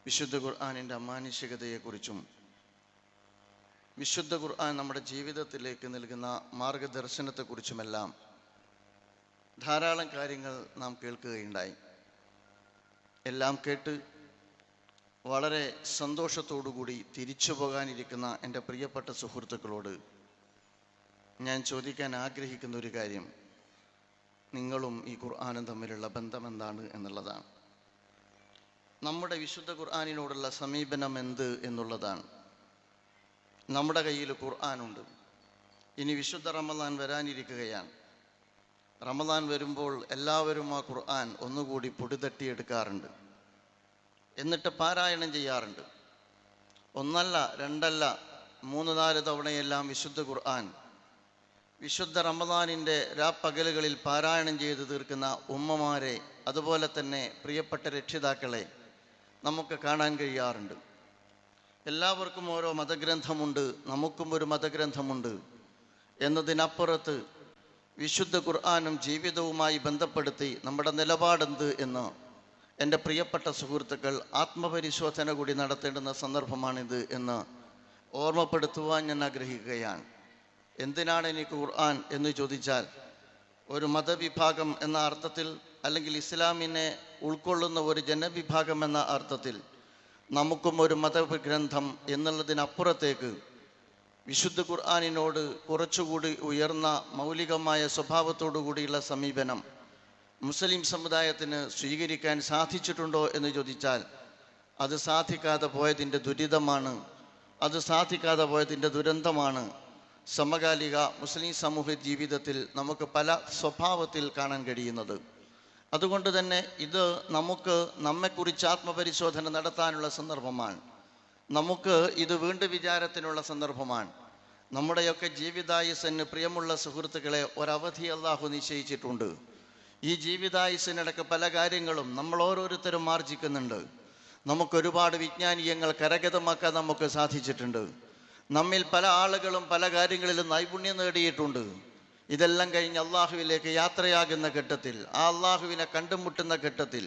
വിശുദ്ധ ഖുർആനിൻ്റെ അമാനുഷികതയെക്കുറിച്ചും വിശുദ്ധ ഖുർആൻ നമ്മുടെ ജീവിതത്തിലേക്ക് നൽകുന്ന മാർഗദർശനത്തെക്കുറിച്ചുമെല്ലാം ധാരാളം കാര്യങ്ങൾ നാം കേൾക്കുകയുണ്ടായി. എല്ലാം കേട്ട് വളരെ സന്തോഷത്തോടുകൂടി തിരിച്ചു പോകാനിരിക്കുന്ന എൻ്റെ പ്രിയപ്പെട്ട സുഹൃത്തുക്കളോട് ഞാൻ ചോദിക്കാൻ ആഗ്രഹിക്കുന്ന ഒരു കാര്യം, നിങ്ങളും ഈ ഖുർആനും തമ്മിലുള്ള ബന്ധമെന്താണ് എന്നുള്ളതാണ്. നമ്മുടെ വിശുദ്ധ ഖുർആനിനോടുള്ള സമീപനം എന്ത് എന്നുള്ളതാണ്. നമ്മുടെ കയ്യിൽ ഖുർആനുണ്ട്. ഇനി വിശുദ്ധ റമദാൻ വരാനിരിക്കുകയാണ്. റമദാൻ വരുമ്പോൾ എല്ലാവരും ആ ഖുർആൻ ഒന്നുകൂടി പൊടിതട്ടിയെടുക്കാറുണ്ട്, എന്നിട്ട് പാരായണം ചെയ്യാറുണ്ട്. ഒന്നല്ല, രണ്ടല്ല, 3-4 തവണയെല്ലാം വിശുദ്ധ ഖുർആൻ വിശുദ്ധ റമദാനിൻ്റെ രാപ്പകലുകളിൽ പാരായണം ചെയ്ത് തീർക്കുന്ന ഉമ്മമാരെ, അതുപോലെ തന്നെ പ്രിയപ്പെട്ട രക്ഷിതാക്കളെ നമുക്ക് കാണാൻ കഴിയാറുണ്ട്. എല്ലാവർക്കും ഓരോ മതഗ്രന്ഥമുണ്ട്, നമുക്കും ഒരു മതഗ്രന്ഥമുണ്ട് എന്നതിനപ്പുറത്ത് വിശുദ്ധ ഖുർആനും ജീവിതവുമായി ബന്ധപ്പെടുത്തി നമ്മുടെ നിലപാടെന്ത് എന്ന് എൻ്റെ പ്രിയപ്പെട്ട സുഹൃത്തുക്കൾ ആത്മപരിശോധന കൂടി നടത്തേണ്ടുന്ന സന്ദർഭമാണിത് എന്ന് ഓർമ്മപ്പെടുത്തുവാൻ ഞാൻ ആഗ്രഹിക്കുകയാണ്. എന്തിനാണ് എനിക്ക് ഖുർആൻ എന്ന് ചോദിച്ചാൽ, ഒരു മതവിഭാഗം എന്ന അർത്ഥത്തിൽ, അല്ലെങ്കിൽ ഇസ്ലാമിനെ ഉൾക്കൊള്ളുന്ന ഒരു ജനവിഭാഗം എന്ന അർത്ഥത്തിൽ നമുക്കും ഒരു മതഗ്രന്ഥം എന്നുള്ളതിനപ്പുറത്തേക്ക് വിശുദ്ധ ഖുർആനിനോട് കുറച്ചുകൂടി ഉയർന്ന മൗലികമായ സ്വഭാവത്തോടു കൂടിയുള്ള സമീപനം മുസ്ലിം സമുദായത്തിന് സ്വീകരിക്കാൻ സാധിച്ചിട്ടുണ്ടോ എന്ന് ചോദിച്ചാൽ, അത് സാധിക്കാതെ പോയതിൻ്റെ ദുരിതമാണ്, അത് സാധിക്കാതെ പോയതിൻ്റെ ദുരന്തമാണ് സമകാലിക മുസ്ലിം സമൂഹ ജീവിതത്തിൽ നമുക്ക് പല സ്വഭാവത്തിൽ കാണാൻ കഴിയുന്നത്. അതുകൊണ്ട് തന്നെ ഇത് നമുക്ക് നമ്മെക്കുറിച്ച് ആത്മപരിശോധന നടത്താനുള്ള സന്ദർഭമാണ്. നമുക്ക് ഇത് വീണ്ടും വിചാരത്തിനുള്ള സന്ദർഭമാണ്. നമ്മുടെയൊക്കെ ജീവിതായുസ്സിന് പ്രിയമുള്ള സുഹൃത്തുക്കളെ ഒരവധി അല്ലാഹു നിശ്ചയിച്ചിട്ടുണ്ട്. ഈ ജീവിതായുസ്സിനിടയ്ക്ക് പല കാര്യങ്ങളും നമ്മൾ ഓരോരുത്തരും ആർജിക്കുന്നുണ്ട്. നമുക്കൊരുപാട് വിജ്ഞാനീയങ്ങൾ കരഗതമാക്കാൻ നമുക്ക് സാധിച്ചിട്ടുണ്ട്. നമ്മിൽ പല ആളുകളും പല കാര്യങ്ങളിലും നൈപുണ്യം നേടിയിട്ടുണ്ട്. ഇതെല്ലാം കഴിഞ്ഞ് അള്ളാഹുവിലേക്ക് യാത്രയാകുന്ന ഘട്ടത്തിൽ, ആ അള്ളാഹുവിനെ കണ്ടുമുട്ടുന്ന ഘട്ടത്തിൽ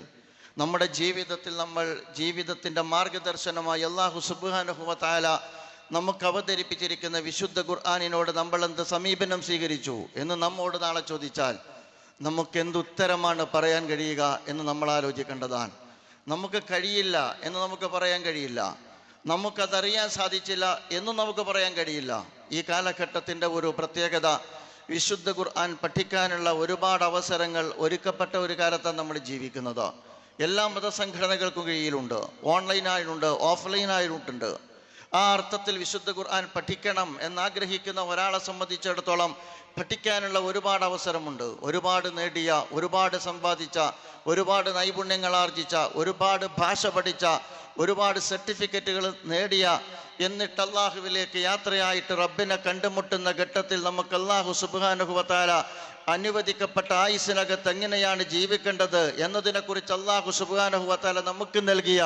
നമ്മുടെ ജീവിതത്തിൽ നമ്മൾ ജീവിതത്തിൻ്റെ മാർഗദർശനമായി അള്ളാഹു സുബ്ഹാനഹു വ തആല നമുക്ക് അവതരിപ്പിച്ചിരിക്കുന്ന വിശുദ്ധ ഖുർആനിനോട് നമ്മൾ എന്ത് സമീപനം സ്വീകരിച്ചു എന്ന് നമ്മോട് നാളെ ചോദിച്ചാൽ നമുക്ക് എന്തുത്തരമാണ് പറയാൻ കഴിയുക എന്ന് നമ്മൾ ആലോചിക്കേണ്ടതാണ്. നമുക്ക് കഴിയില്ല എന്ന് നമുക്ക് പറയാൻ കഴിയില്ല, നമുക്കതറിയാൻ സാധിച്ചില്ല എന്നും നമുക്ക് പറയാൻ കഴിയില്ല. ഈ കാലഘട്ടത്തിൻ്റെ ഒരു പ്രത്യേകത, വിശുദ്ധ ഖുർആൻ പഠിക്കാനുള്ള ഒരുപാട് അവസരങ്ങൾ ഒരുക്കപ്പെട്ട ഒരു കാലത്താണ് നമ്മൾ ജീവിക്കുന്നത്. എല്ലാ മതസംഘടനകൾക്കും കീഴിലുണ്ട്, ഓൺലൈനായിട്ടുണ്ട്, ഓഫ്ലൈനായിട്ടുണ്ട്. ആ അർത്ഥത്തിൽ വിശുദ്ധ ഖുർആൻ പഠിക്കണം എന്നാഗ്രഹിക്കുന്ന ഒരാളെ സംബന്ധിച്ചിടത്തോളം പഠിക്കാനുള്ള ഒരുപാട് അവസരമുണ്ട്. ഒരുപാട് നേടിയ, ഒരുപാട് സമ്പാദിച്ച, ഒരുപാട് നൈപുണ്യങ്ങൾ ആർജിച്ച, ഒരുപാട് ഭാഷ പഠിച്ച, ഒരുപാട് സർട്ടിഫിക്കറ്റുകൾ നേടിയ, എന്നിട്ട് അള്ളാഹുവിലേക്ക് യാത്രയായിട്ട് റബ്ബിനെ കണ്ടുമുട്ടുന്ന ഘട്ടത്തിൽ നമുക്ക് അള്ളാഹു സുബ്ഹാനഹു വ തആല അനുവദിക്കപ്പെട്ട ആയുസ്സിനകത്ത് എങ്ങനെയാണ് ജീവിക്കേണ്ടത് എന്നതിനെക്കുറിച്ച് അള്ളാഹു സുബ്ഹാനഹു വ തആല നമുക്ക് നൽകിയ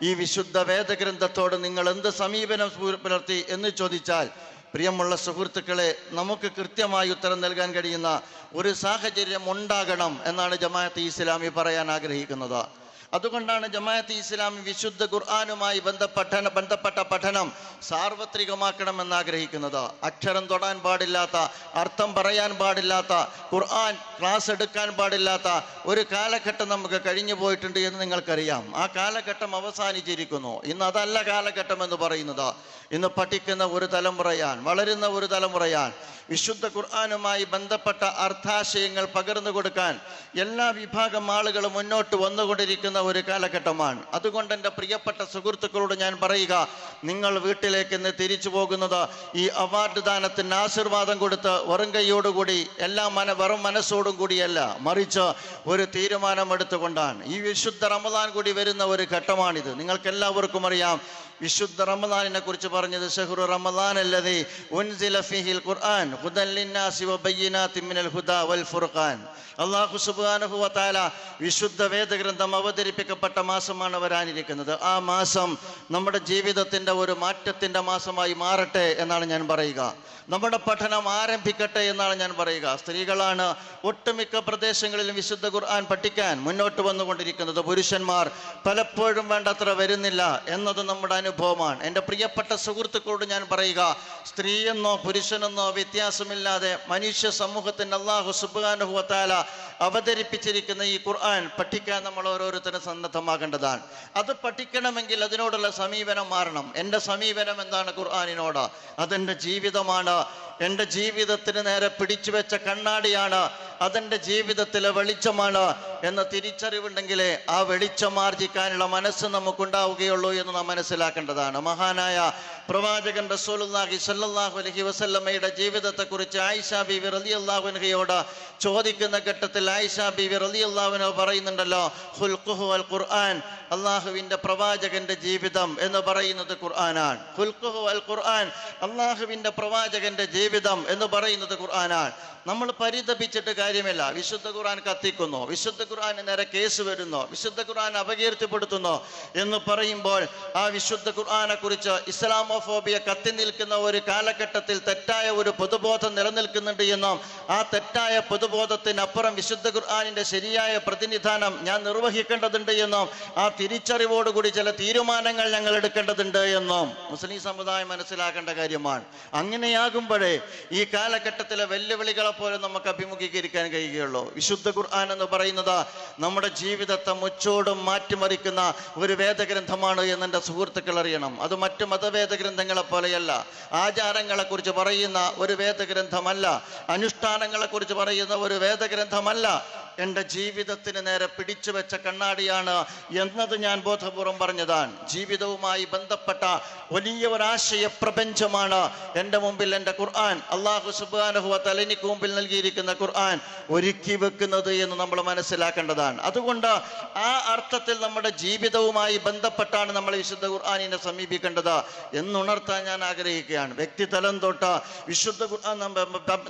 ഈ വിശുദ്ധ വേദഗ്രന്ഥത്തോട് നിങ്ങൾ എന്ത് സമീപനം പുലർത്തി എന്ന് ചോദിച്ചാൽ, പ്രിയമുള്ള സുഹൃത്തുക്കളെ, നമുക്ക് കൃത്യമായി ഉത്തരം നൽകാൻ കഴിയുന്ന ഒരു സാഹചര്യം ഉണ്ടാകണം എന്നാണ് ജമാഅത്തെ ഇസ്ലാമി പറയാൻ ആഗ്രഹിക്കുന്നത്. അതുകൊണ്ടാണ് ജമാഅത്തെ ഇസ്ലാമി വിശുദ്ധ ഖുർആനുമായി ബന്ധപ്പെട്ട പഠനം സാർവത്രികമാക്കണമെന്ന് ആഗ്രഹിക്കുന്നത്. അക്ഷരം തൊടാൻ പാടില്ലാത്ത, അർത്ഥം പറയാൻ പാടില്ലാത്ത, ഖുർആൻ ക്ലാസ് എടുക്കാൻ പാടില്ലാത്ത ഒരു കാലഘട്ടം നമുക്ക് കഴിഞ്ഞു പോയിട്ടുണ്ട് എന്ന് നിങ്ങൾക്കറിയാം. ആ കാലഘട്ടം അവസാനിച്ചിരിക്കുന്നു. ഇന്ന് അതല്ല കാലഘട്ടം എന്ന് പറയുന്നത്. ഇന്ന് പഠിക്കുന്ന ഒരു തലമുറയാൻ, വളരുന്ന ഒരു തലമുറയാൻ വിശുദ്ധ ഖുർആനുമായി ബന്ധപ്പെട്ട അർത്ഥാശയങ്ങൾ പകർന്നു കൊടുക്കാൻ എല്ലാ വിഭാഗം ആളുകളും മുന്നോട്ട് വന്നുകൊണ്ടിരിക്കുന്ന ഒരു കാലഘട്ടമാണ്. അതുകൊണ്ട് എൻ്റെ പ്രിയപ്പെട്ട സുഹൃത്തുക്കളോട് ഞാൻ പറയുക, നിങ്ങൾ വീട്ടിലേക്ക് ഇന്ന് തിരിച്ചു പോകുന്നത് ഈ അവാർഡ് ദാനത്തിന് ആശീർവാദം കൊടുത്ത് വെറും കൈയോടുകൂടി വെറും മനസ്സോടും കൂടിയല്ല, മറിച്ച് ഒരു തീരുമാനമെടുത്തുകൊണ്ടാണ്. ഈ വിശുദ്ധ റമദാൻ കൂടി വരുന്ന ഒരു ഘട്ടമാണിത്. നിങ്ങൾക്കെല്ലാവർക്കും അറിയാം, വിശുദ്ധ റമദാനിനെ കുറിച്ച് പറഞ്ഞത് ശഹ്റു റമദാൻ അല്ലദീ ഉൻസില ഫീഹിൽ ഖുർആൻ ഹുദൻ ലിന്നാസി വബയ്യിനാതിൻ മിനൽ ഹുദാ വൽ ഫുർഖാൻ. അല്ലാഹു സുബ്ഹാനഹു വ തആല വിശുദ്ധ വേദഗ്രന്ഥം അവതരിപ്പിക്കപ്പെട്ട മാസമാണ് വരാനിരിക്കുന്നത്. ആ മാസം നമ്മുടെ ജീവിതത്തിൻ്റെ ഒരു മാറ്റത്തിൻ്റെ മാസമായി മാറട്ടെ എന്നാണ് ഞാൻ പറയുക. നമ്മുടെ പഠനം ആരംഭിക്കട്ടെ എന്നാണ് ഞാൻ പറയുക. സ്ത്രീകളാണ് ഒട്ടുമിക്ക പ്രദേശങ്ങളിലും വിശുദ്ധ ഖുർആൻ പഠിക്കാൻ മുന്നോട്ട് വന്നുകൊണ്ടിരിക്കുന്നത്. പുരുഷന്മാർ പലപ്പോഴും വേണ്ടത്ര വരുന്നില്ല എന്നത് നമ്മുടെ അനുഭവമാണ്. എൻ്റെ പ്രിയപ്പെട്ട സുഹൃത്തുക്കളോട് ഞാൻ പറയുക, സ്ത്രീയെന്നോ പുരുഷനെന്നോ വ്യത്യാസമില്ലാതെ മനുഷ്യ സമൂഹത്തിന് അല്ലാഹു സുബ്ഹാനഹു വ തആല അവതരിപ്പിച്ചിരിക്കുന്ന ഈ ഖുർആൻ പഠിക്കാൻ നമ്മൾ ഓരോരുത്തരും സന്നദ്ധമാകേണ്ടതാണ്. അത് പഠിക്കണമെങ്കിൽ അതിനോടുള്ള സമീപനം മാറണം. എൻ്റെ സമീപനം എന്താണ് ഖുർആനിനോട്? അതെൻ്റെ ജീവിതമാണ്. എൻ്റെ ജീവിതത്തിന് നേരെ പിടിച്ചു വെച്ച കണ്ണാടിയാണ്. അതെൻ്റെ ജീവിതത്തിലെ വെളിച്ചമാണ് എന്ന തിരിച്ചറിവുണ്ടെങ്കിലേ ആ വെളിച്ചം ആർജിക്കാനുള്ള മനസ്സ് നമുക്കുണ്ടാവുകയുള്ളൂ എന്ന് നാം മനസ്സിലാക്കേണ്ടതാണ്. മഹാനായ പ്രവാചകൻ റസൂലുള്ളാഹി സ്വല്ലല്ലാഹു അലൈഹി വസല്ലമയുടെ ജീവിതത്തെക്കുറിച്ച് ആയിഷ ബീവി റളിയല്ലാഹു അൻഹയോട് ചോദിക്കുന്ന ഘട്ടത്തിൽ ആയിഷ ബീവി റളിയല്ലാഹു അൻഹ പറയുന്നുണ്ടല്ലോ, ഖുൽഖുഹു അൽ ഖുർആൻ, അള്ളാഹുവിൻ്റെ പ്രവാചകന്റെ ജീവിതം എന്ന് പറയുന്നത് ഖുർആനാണ്. ഖുൽഖുഹു അൽ ഖുർആൻ, അള്ളാഹുവിൻ്റെ പ്രവാചകന്റെ ജീവിതം എന്ന് പറയുന്നത് ഖുർആനാണ്. നമ്മൾ പരിതപിച്ചിട്ട് കാര്യമില്ല. വിശുദ്ധ ഖുർആൻ കത്തിക്കുന്നു, വിശുദ്ധ ഖുർആന് നേരെ കേസ് വരുന്നു, വിശുദ്ധ ഖുർആൻ അപകീർത്തിപ്പെടുത്തുന്നു എന്ന് പറയുമ്പോൾ ആ വിശുദ്ധ ഖുർആനെ കുറിച്ച് ഇസ്ലാമോഫോബിയ കത്തി നിൽക്കുന്ന ഒരു കാലഘട്ടത്തിൽ തെറ്റായ ഒരു പൊതുബോധം നിലനിൽക്കുന്നുണ്ട് എന്നും ആ തെറ്റായ പൊതുബോധത്തിനപ്പുറം വിശുദ്ധ ഖുർആനിന്റെ ശരിയായ പ്രതിനിധാനം ഞാൻ നിർവഹിക്കേണ്ടതുണ്ട് എന്നും ആ തിരിച്ചറിവോടുകൂടി ചില തീരുമാനങ്ങൾ ഞങ്ങൾ എടുക്കേണ്ടതുണ്ട് എന്നും മുസ്ലിം സമുദായം മനസ്സിലാക്കേണ്ട കാര്യമാണ്. അങ്ങനെയാകുമ്പോഴേ ഈ കാലഘട്ടത്തിലെ വെല്ലുവിളികളെ പോലെ നമുക്ക് അഭിമുഖീകരിക്കാൻ കഴിയുകയുള്ളൂ. വിശുദ്ധ ഖുർആൻ എന്ന് പറയുന്നത് നമ്മുടെ ജീവിതത്തെ മുച്ചോടും മാറ്റിമറിക്കുന്ന ഒരു വേദഗ്രന്ഥമാണ് എന്ന് എൻ്റെ സുഹൃത്തുക്കൾ അറിയണം. അത് മറ്റു മതവേദഗ്രന്ഥങ്ങളെ പോലെയല്ല. ആചാരങ്ങളെ കുറിച്ച് പറയുന്ന ഒരു വേദഗ്രന്ഥമല്ല, അനുഷ്ഠാനങ്ങളെ കുറിച്ച് പറയുന്ന ഒരു വേദഗ്രന്ഥമല്ല. എൻ്റെ ജീവിതത്തിന് നേരെ പിടിച്ചു വെച്ച കണ്ണാടിയാണ് എന്നത് ഞാൻ ബോധപൂർവം പറഞ്ഞതാണ്. ജീവിതവുമായി ബന്ധപ്പെട്ട വലിയ ഒരാശയ പ്രപഞ്ചമാണ് എൻ്റെ മുമ്പിൽ എൻ്റെ ഖുർആൻ, അല്ലാഹു സുബ്ഹാനഹു വ തആല എനിക്ക് മുമ്പിൽ നൽകിയിരിക്കുന്ന ഖുർആൻ ഒരുക്കി വെക്കുന്നത് എന്ന് നമ്മൾ മനസ്സിലാക്കേണ്ടതാണ്. അതുകൊണ്ട് ആ അർത്ഥത്തിൽ നമ്മുടെ ജീവിതവുമായി ബന്ധപ്പെട്ടാണ് നമ്മൾ വിശുദ്ധ ഖുർആനിനെ സമീപിക്കേണ്ടത് എന്നുണർത്താൻ ഞാൻ ആഗ്രഹിക്കുകയാണ്. വ്യക്തിതലം തൊട്ട് വിശുദ്ധ ഖുർആൻ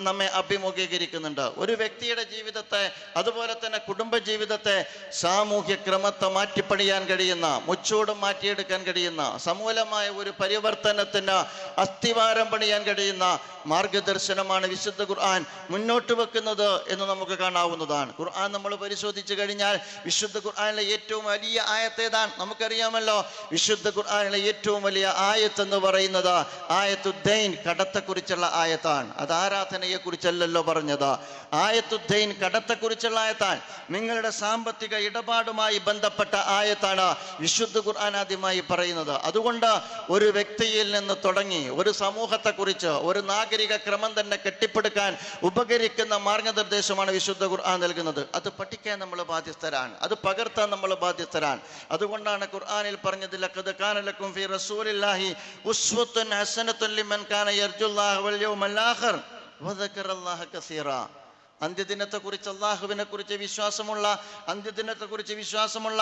നമ്മെ അഭിമുഖീകരിക്കുന്നുണ്ട്. ഒരു വ്യക്തിയുടെ ജീവിതത്തെ, അതുപോലെ തന്നെ കുടുംബ ജീവിതത്തെ, സാമൂഹ്യ ക്രമത്തെ മാറ്റിപ്പണിയാൻ കഴിയുന്ന, മുച്ചൂടും മാറ്റിയെടുക്കാൻ കഴിയുന്ന, സമൂലമായ ഒരു പരിവർത്തനത്തിന് അസ്ഥിവാരം പണിയാൻ കഴിയുന്ന മാർഗദർശനമാണ് വിശുദ്ധ ഖുർആൻ മുന്നോട്ട് വെക്കുന്നത് എന്ന് നമുക്ക് കാണാവുന്നതാണ്. ഖുർആൻ നമ്മൾ പരിശോധിച്ചു കഴിഞ്ഞാൽ വിശുദ്ധ ഖുർആനിലെ ഏറ്റവും വലിയ ആയത്ത് ഏതാണ്? നമുക്കറിയാമല്ലോ. വിശുദ്ധ ഖുർആനിലെ ഏറ്റവും വലിയ ആയത്ത് എന്ന് പറയുന്നത് ആയത്തുദ്ദൈൻ, കടത്തെക്കുറിച്ചുള്ള ആയത്താണ്. അത് ആരാധനയെ കുറിച്ചല്ലല്ലോ പറഞ്ഞത്. ആയത്തുദ്ദൈൻ കടത്തെക്കുറിച്ചുള്ള ആയത്താണ്. നിങ്ങളുടെ സാമ്പത്തിക ഇടപാടുമായി ബന്ധപ്പെട്ട ആയത്താണ് വിശുദ്ധ ഖുർആൻ ആദ്യമായി പറയുന്നത്. അതുകൊണ്ട് ഒരു വ്യക്തിയിൽ നിന്ന് തുടങ്ങി ഒരു സമൂഹത്തെക്കുറിച്ച്, ഒരു നാഗരിക ക്രമം തന്നെ കെട്ടിപ്പടുക്കാൻ ഉപകരിക്കുന്ന മാർഗനിർദ്ദേശമാണ് വിശുദ്ധ ഖുർആൻ നൽകുന്നത്. അത് പഠിക്കാൻ നമ്മൾ ബാധ്യസ്ഥരാണ്, അത് പകർത്താൻ നമ്മൾ ബാധ്യസ്ഥരാണ്. അതുകൊണ്ടാണ് ഖുർആനിൽ പറഞ്ഞത്, ലഖദ് കാന ലക്കും ഫീ റസൂലില്ലാഹി ഉസ്വത്തുൻ ഹസനത്തുൻ ലിമൻ കാന യർജുല്ലാഹ വൽ യൗമൽ ആഖിർ വദക്കറല്ലാഹ കസീറാ. അന്ത്യദിനത്തെക്കുറിച്ച്, അള്ളാഹുവിനെ കുറിച്ച് വിശ്വാസമുള്ള, അന്ത്യദിനത്തെക്കുറിച്ച് വിശ്വാസമുള്ള,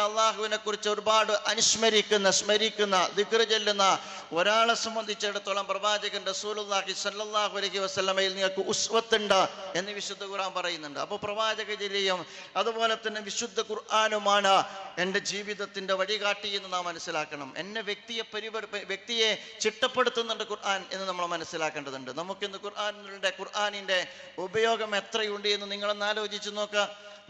അള്ളാഹുവിനെ കുറിച്ച് ഒരുപാട് അനുസ്മരിക്കുന്ന, സ്മരിക്കുന്ന, ദിക്ർ ചൊല്ലുന്ന ഒരാളെ സംബന്ധിച്ചിടത്തോളം പ്രവാചകൻ റസൂലുള്ളാഹി സ്വല്ലല്ലാഹു അലൈഹി വസല്ലമയിൽ നിങ്ങൾക്ക് ഉസ്വത്തുണ്ട് എന്ന് വിശുദ്ധ ഖുർആൻ പറയുന്നുണ്ട്. അപ്പോൾ പ്രവാചക ചര്യയും അതുപോലെ തന്നെ വിശുദ്ധ ഖുർആനുമാണ് എൻ്റെ ജീവിതത്തിൻ്റെ വഴികാട്ടി എന്ന് നാം മനസ്സിലാക്കണം. എന്നെ വ്യക്തിയെ ചിട്ടപ്പെടുത്തുന്നുണ്ട് ഖുർആൻ എന്ന് നമ്മൾ മനസ്സിലാക്കേണ്ടതുണ്ട്. നമുക്കിന്ന് ഖുർആനിൻ്റെ ഉപയോഗം എത്രയുണ്ട് എന്ന് നിങ്ങളൊന്ന് ആലോചിച്ച് നോക്കുക.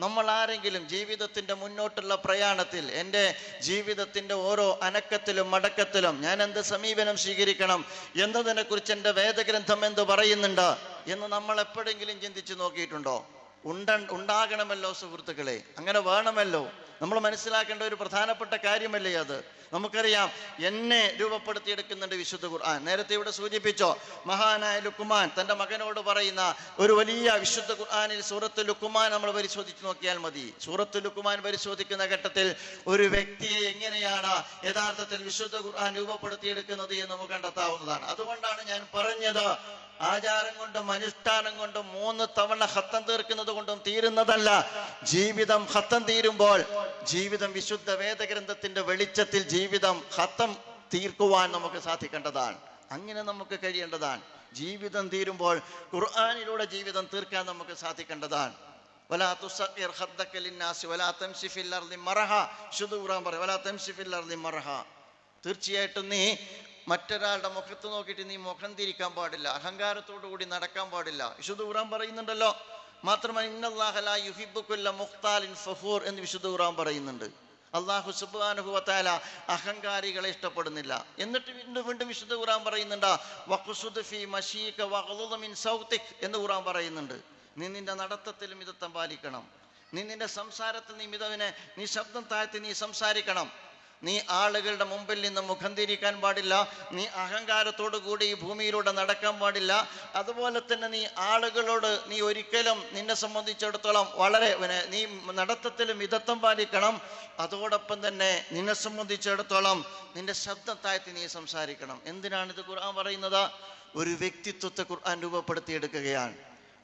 നമ്മൾ ആരെങ്കിലും ജീവിതത്തിൻ്റെ മുന്നോട്ടുള്ള പ്രയാണത്തിൽ, എൻ്റെ ജീവിതത്തിൻ്റെ ഓരോ അനക്കത്തിലും മടക്കത്തിലും ഞാൻ എന്ത് സമീപനം സ്വീകരിക്കണം എന്നതിനെക്കുറിച്ച് എൻ്റെ വേദഗ്രന്ഥം എന്ത് പറയുന്നുണ്ട് എന്ന് നമ്മൾ എപ്പോഴെങ്കിലും ചിന്തിച്ച് നോക്കിയിട്ടുണ്ടോ? ഉണ്ടാകണമല്ലോ സുഹൃത്തുക്കളെ, അങ്ങനെ വേണമല്ലോ. നമ്മൾ മനസ്സിലാക്കേണ്ട ഒരു പ്രധാനപ്പെട്ട കാര്യമല്ലേ അത്. നമുക്കറിയാം, എന്നെ രൂപപ്പെടുത്തിയെടുക്കുന്നുണ്ട് വിശുദ്ധ ഖുർആൻ. നേരത്തെ ഇവിടെ സൂചിപ്പിച്ചോ, മഹാനായ ലുക്മാൻ തൻ്റെ മകനോട് പറയുന്ന ഒരു വലിയ വിശുദ്ധ ഖുർആനിൽ സൂറത്ത് ലുക്മാൻ നമ്മൾ പരിശോധിച്ച് നോക്കിയാൽ മതി. സൂറത്ത് ലുക്മാൻ പരിശോധിക്കുന്ന ഘട്ടത്തിൽ ഒരു വ്യക്തിയെ എങ്ങനെയാണ് യഥാർത്ഥത്തിൽ വിശുദ്ധ ഖുർആൻ രൂപപ്പെടുത്തിയെടുക്കുന്നത് എന്ന് നമുക്ക് കണ്ടെത്താവുന്നതാണ്. അതുകൊണ്ടാണ് ഞാൻ പറഞ്ഞത്, ആചാരം കൊണ്ടും അനുഷ്ഠാനം കൊണ്ടും 3 തവണ ഖത്തം തീർക്കുന്നത് കൊണ്ടും തീരുന്നതല്ല. ജീവിതം ഖത്തം തീരുമ്പോൾ, ജീവിതം വിശുദ്ധ വേദഗ്രന്ഥത്തിന്റെ വെളിച്ചത്തിൽ ജീവിതം ഖത്തം തീർക്കുവാൻ നമുക്ക് സാധിക്കേണ്ടതാണ്. അങ്ങനെ നമുക്ക് കഴിയേണ്ടതാണ്. ജീവിതം തീരുമ്പോൾ ഖുർആനിലൂടെ ജീവിതം തീർക്കാൻ നമുക്ക് സാധിക്കേണ്ടതാണ്. വലാ തുസഖിർ ഖദ്ദക ലിന്നാസി വലാ തംശി ഫിൽ അർളി മറഹ. വിശുദ്ധ ഖുർആൻ പറയും വലാ തംശി ഫിൽ അർളി മറഹ. തീർച്ചയായിട്ടും നീ മറ്റൊരാളുടെ മുഖത്ത് നോക്കിയിട്ട് നീ മുഖം തിരിക്കാൻ പാടില്ല, അഹങ്കാരത്തോടു കൂടി നടക്കാൻ പാടില്ല. വിശുദ്ധ ഖുർആൻ പറയുന്നുണ്ടല്ലോ. മാത്രമല്ല ഇന്നല്ലാഹ ലാ യുഹിബ്ബു കുല്ല മുഖ്താലിൻ ഫഖൂർ എന്ന് വിശുദ്ധ ഖുർആൻ പറയുന്നുണ്ട്. അല്ലാഹു സുബ്ഹാനഹു വ തആല അഹങ്കാരികളെ ഇഷ്ടപ്പെടുന്നില്ല. എന്നിട്ട് വീണ്ടും വിശുദ്ധ ഖുർആൻ പറയുന്നുണ്ട് വഖ്സുദ് ഫീ മശീക വഗ്ളുദ് മിൻ സൗതിക് എന്ന് ഖുർആൻ പറയുന്നുണ്ട്. നീ നിന്റെ നടത്തത്തിൽ മിതത്വം പാലിക്കണം, നീ നിന്റെ സംസാരത്തിൽ നീ ശബ്ദം താഴ്ത്തി നീ സംസാരിക്കണം. നീ ആളുകളുടെ മുമ്പിൽ നിന്ന് മുഖം തിരിക്കാൻ പാടില്ല, നീ അഹങ്കാരത്തോടു കൂടി ഈ ഭൂമിയിലൂടെ നടക്കാൻ പാടില്ല. അതുപോലെ തന്നെ നീ ആളുകളോട് നീ ഒരിക്കലും നിന്നെ സംബന്ധിച്ചിടത്തോളം വളരെ നീ നടത്തത്തിൽ മിതത്വം പാലിക്കണം. അതോടൊപ്പം തന്നെ നിന്നെ സംബന്ധിച്ചിടത്തോളം നിന്റെ ശബ്ദം താഴ്ത്തി നീ സംസാരിക്കണം. എന്തിനാണിത് ഖുർആൻ പറയുന്നത്? ഒരു വ്യക്തിത്വത്തെ ഖുർആൻ രൂപപ്പെടുത്തിയെടുക്കുകയാണ്,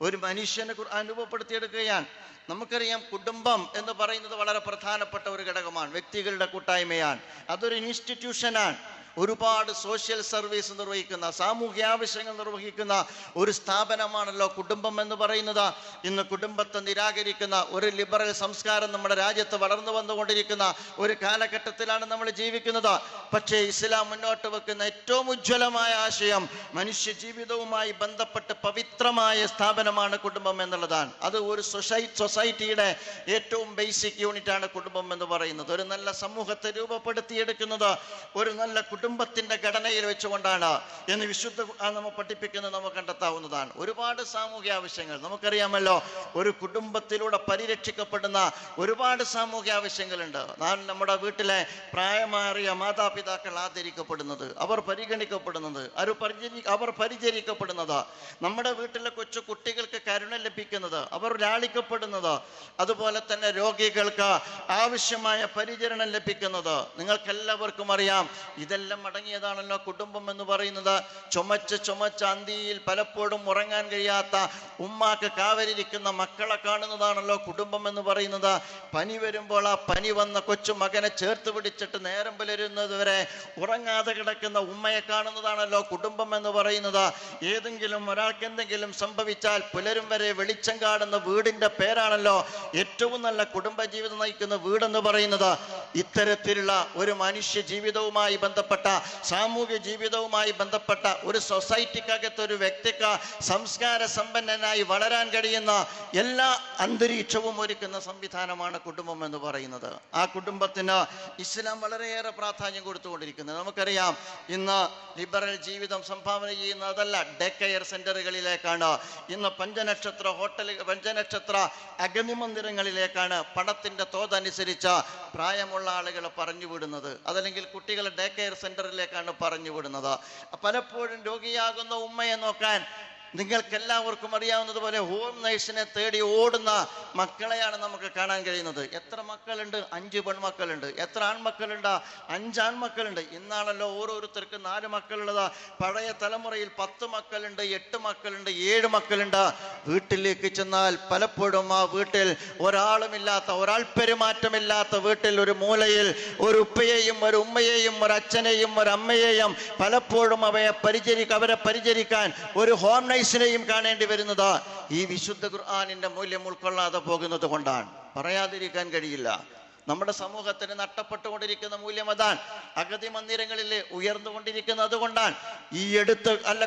ഒരു മനുഷ്യനെ ഖുർആൻ രൂപപ്പെടുത്തിയെടുക്കുകയാണ്. നമുക്കറിയാം, കുടുംബം എന്ന് പറയുന്നത് വളരെ പ്രധാനപ്പെട്ട ഒരു ഘടകമാണ്, വ്യക്തികളുടെ കൂട്ടായ്മയാണ്, അതൊരു ഇൻസ്റ്റിറ്റ്യൂഷനാണ്. ഒരുപാട് സോഷ്യൽ സർവീസ് നിർവഹിക്കുന്ന, സാമൂഹ്യ ആവശ്യങ്ങൾ നിർവഹിക്കുന്ന ഒരു സ്ഥാപനമാണല്ലോ കുടുംബം എന്ന് പറയുന്നത്. ഇന്ന് കുടുംബത്തെ നിരാകരിക്കുന്ന ഒരു ലിബറൽ സംസ്കാരം നമ്മുടെ രാജ്യത്ത് വളർന്നു വന്നുകൊണ്ടിരിക്കുന്ന ഒരു കാലഘട്ടത്തിലാണ് നമ്മൾ ജീവിക്കുന്നത്. പക്ഷേ ഇസ്ലാം മുന്നോട്ട് വെക്കുന്ന ഏറ്റവും ഉജ്ജ്വലമായ ആശയം മനുഷ്യ ജീവിതവുമായി ബന്ധപ്പെട്ട് പവിത്രമായ സ്ഥാപനമാണ് കുടുംബം എന്നുള്ളതാണ്. അത് ഒരു സൊസൈറ്റിയുടെ ഏറ്റവും ബേസിക് യൂണിറ്റാണ് കുടുംബം എന്ന് പറയുന്നത്. ഒരു നല്ല സമൂഹത്തെ രൂപപ്പെടുത്തിയെടുക്കുന്നത് ഒരു നല്ല കുടുംബത്തിന്റെ ഘടനയിൽ വെച്ചുകൊണ്ടാണ് എന്ന് വിശുദ്ധ നമ്മൾ പഠിപ്പിക്കുന്നത് നമുക്ക് കണ്ടെത്താവുന്നതാണ്. ഒരുപാട് സാമൂഹ്യ ആവശ്യങ്ങൾ നമുക്കറിയാമല്ലോ. ഒരു കുടുംബത്തിലൂടെ പരിരക്ഷിക്കപ്പെടുന്ന ഒരുപാട് സാമൂഹ്യ ആവശ്യങ്ങളുണ്ട്. നമ്മുടെ വീട്ടിലെ പ്രായമാറിയ മാതാപിതാക്കൾ ആദരിക്കപ്പെടുന്നത്, അവർ പരിഗണിക്കപ്പെടുന്നത്, അവർ പരിചരിക്കപ്പെടുന്നത്, നമ്മുടെ വീട്ടിലെ കൊച്ചു കുട്ടികൾക്ക് കരുണ ലഭിക്കുന്നത്, അവർ ലാളിക്കപ്പെടുന്നത്, അതുപോലെ തന്നെ രോഗികൾക്ക് ആവശ്യമായ പരിചരണം ലഭിക്കുന്നത്. നിങ്ങൾക്കെല്ലാവർക്കും അറിയാം, ഇതെല്ലാം അടങ്ങിയതാണല്ലോ കുടുംബം എന്ന് പറയുന്നത്. ചുമച്ച് അന്തിയിൽ പലപ്പോഴും ഉറങ്ങാൻ കഴിയാത്ത ഉമ്മാക്ക് കാവലിരിക്കുന്ന മക്കളെ കാണുന്നതാണല്ലോ കുടുംബം എന്ന് പറയുന്നത്. പനി വരുമ്പോൾ ആ പനി വന്ന കൊച്ചു മകനെ ചേർത്ത് പിടിച്ചിട്ട് നേരം പുലരുന്നത് വരെ ഉറങ്ങാതെ കിടക്കുന്ന ഉമ്മയെ കാണുന്നതാണല്ലോ കുടുംബം എന്ന് പറയുന്നത്. ഏതെങ്കിലും ഒരാൾക്ക് എന്തെങ്കിലും സംഭവിച്ചാൽ പുലരും വരെ വെളിച്ചം കാണുന്ന വീടിന്റെ പേരാണല്ലോ ഏറ്റവും നല്ല കുടുംബജീവിതം നയിക്കുന്ന വീടെന്ന് പറയുന്നത്. ഇത്തരത്തിലുള്ള ഒരു മനുഷ്യ ജീവിതവുമായി ബന്ധപ്പെട്ട, സാമൂഹ്യ ജീവിതവുമായി ബന്ധപ്പെട്ട ഒരു സൊസൈറ്റിക്കകത്ത് ഒരു വ്യക്തിക്ക് സംസ്കാര സമ്പന്നനായി വളരാൻ കഴിയുന്ന എല്ലാ അന്തരീക്ഷവും ഒരുക്കുന്ന സംവിധാനമാണ് കുടുംബം എന്ന് പറയുന്നത്. ആ കുടുംബത്തിന് ഇസ്ലാം വളരെയേറെ പ്രാധാന്യം കൊടുത്തുകൊണ്ടിരിക്കുന്നത്. നമുക്കറിയാം, ഇന്ന് ലിബറൽ ജീവിതം സംഭാവന ചെയ്യുന്നതല്ല ഡേ കെയർ സെന്ററുകളിലേക്കാണ്, ഇന്ന് പഞ്ചനക്ഷത്ര ഹോട്ടലുകൾ, പഞ്ചനക്ഷത്ര അഗ്നിമന്ദിരങ്ങളിലേക്കാണ് പണത്തിന്റെ തോതനുസരിച്ച് പ്രായമുള്ള ആളുകളെ പറഞ്ഞു വിടുന്നത്. അതല്ലെങ്കിൽ കുട്ടികളെ ഡേ കെയർ സെന്ററിലേക്കാണ് പറഞ്ഞു വിടുന്നത്. പലപ്പോഴും രോഗിയാകുന്ന ഉമ്മയെ നോക്കാൻ നിങ്ങൾക്കെല്ലാവർക്കും അറിയാവുന്നതുപോലെ ഹോം നേഴ്സിനെ തേടി ഓടുന്ന മക്കളെയാണ് നമുക്ക് കാണാൻ കഴിയുന്നത്. എത്ര മക്കളുണ്ട്? 5 പെൺമക്കളുണ്ട്. എത്ര ആൺമക്കളുണ്ട്? 5 ആൺമക്കളുണ്ട്. ഇന്നാണല്ലോ ഓരോരുത്തർക്ക് 4 മക്കളുള്ളത്. പഴയ തലമുറയിൽ 10 മക്കളുണ്ട്, 8 മക്കളുണ്ട്, 7 മക്കളുണ്ട്. വീട്ടിലേക്ക് ചെന്നാൽ പലപ്പോഴും ആ വീട്ടിൽ ഒരാളുമില്ലാത്ത, ഒരാൾ പെരുമാറ്റമില്ലാത്ത വീട്ടിൽ ഒരു മൂലയിൽ ഒരു ഉപ്പയെയും ഒരു ഉമ്മയെയും ഒരു അച്ഛനെയും ഒരു അമ്മയെയും പലപ്പോഴും അവരെ പരിചരിക്കാൻ ഒരു ഹോം നെയും കാണേണ്ടി വരുന്നത് ഈ വിശുദ്ധ ഖുർആനിന്റെ മൂല്യം ഉൾക്കൊള്ളാതെ പോകുന്നത് കൊണ്ടാണ്. പറയാതിരിക്കാൻ കഴിയില്ല. നമ്മുടെ സമൂഹത്തിന് നഷ്ടപ്പെട്ടുകൊണ്ടിരിക്കുന്ന മൂല്യം അതാണ്. അഗതി മന്ദിരങ്ങളിൽ ഉയർന്നുകൊണ്ടിരിക്കുന്നത് അതുകൊണ്ടാണ്. ഈ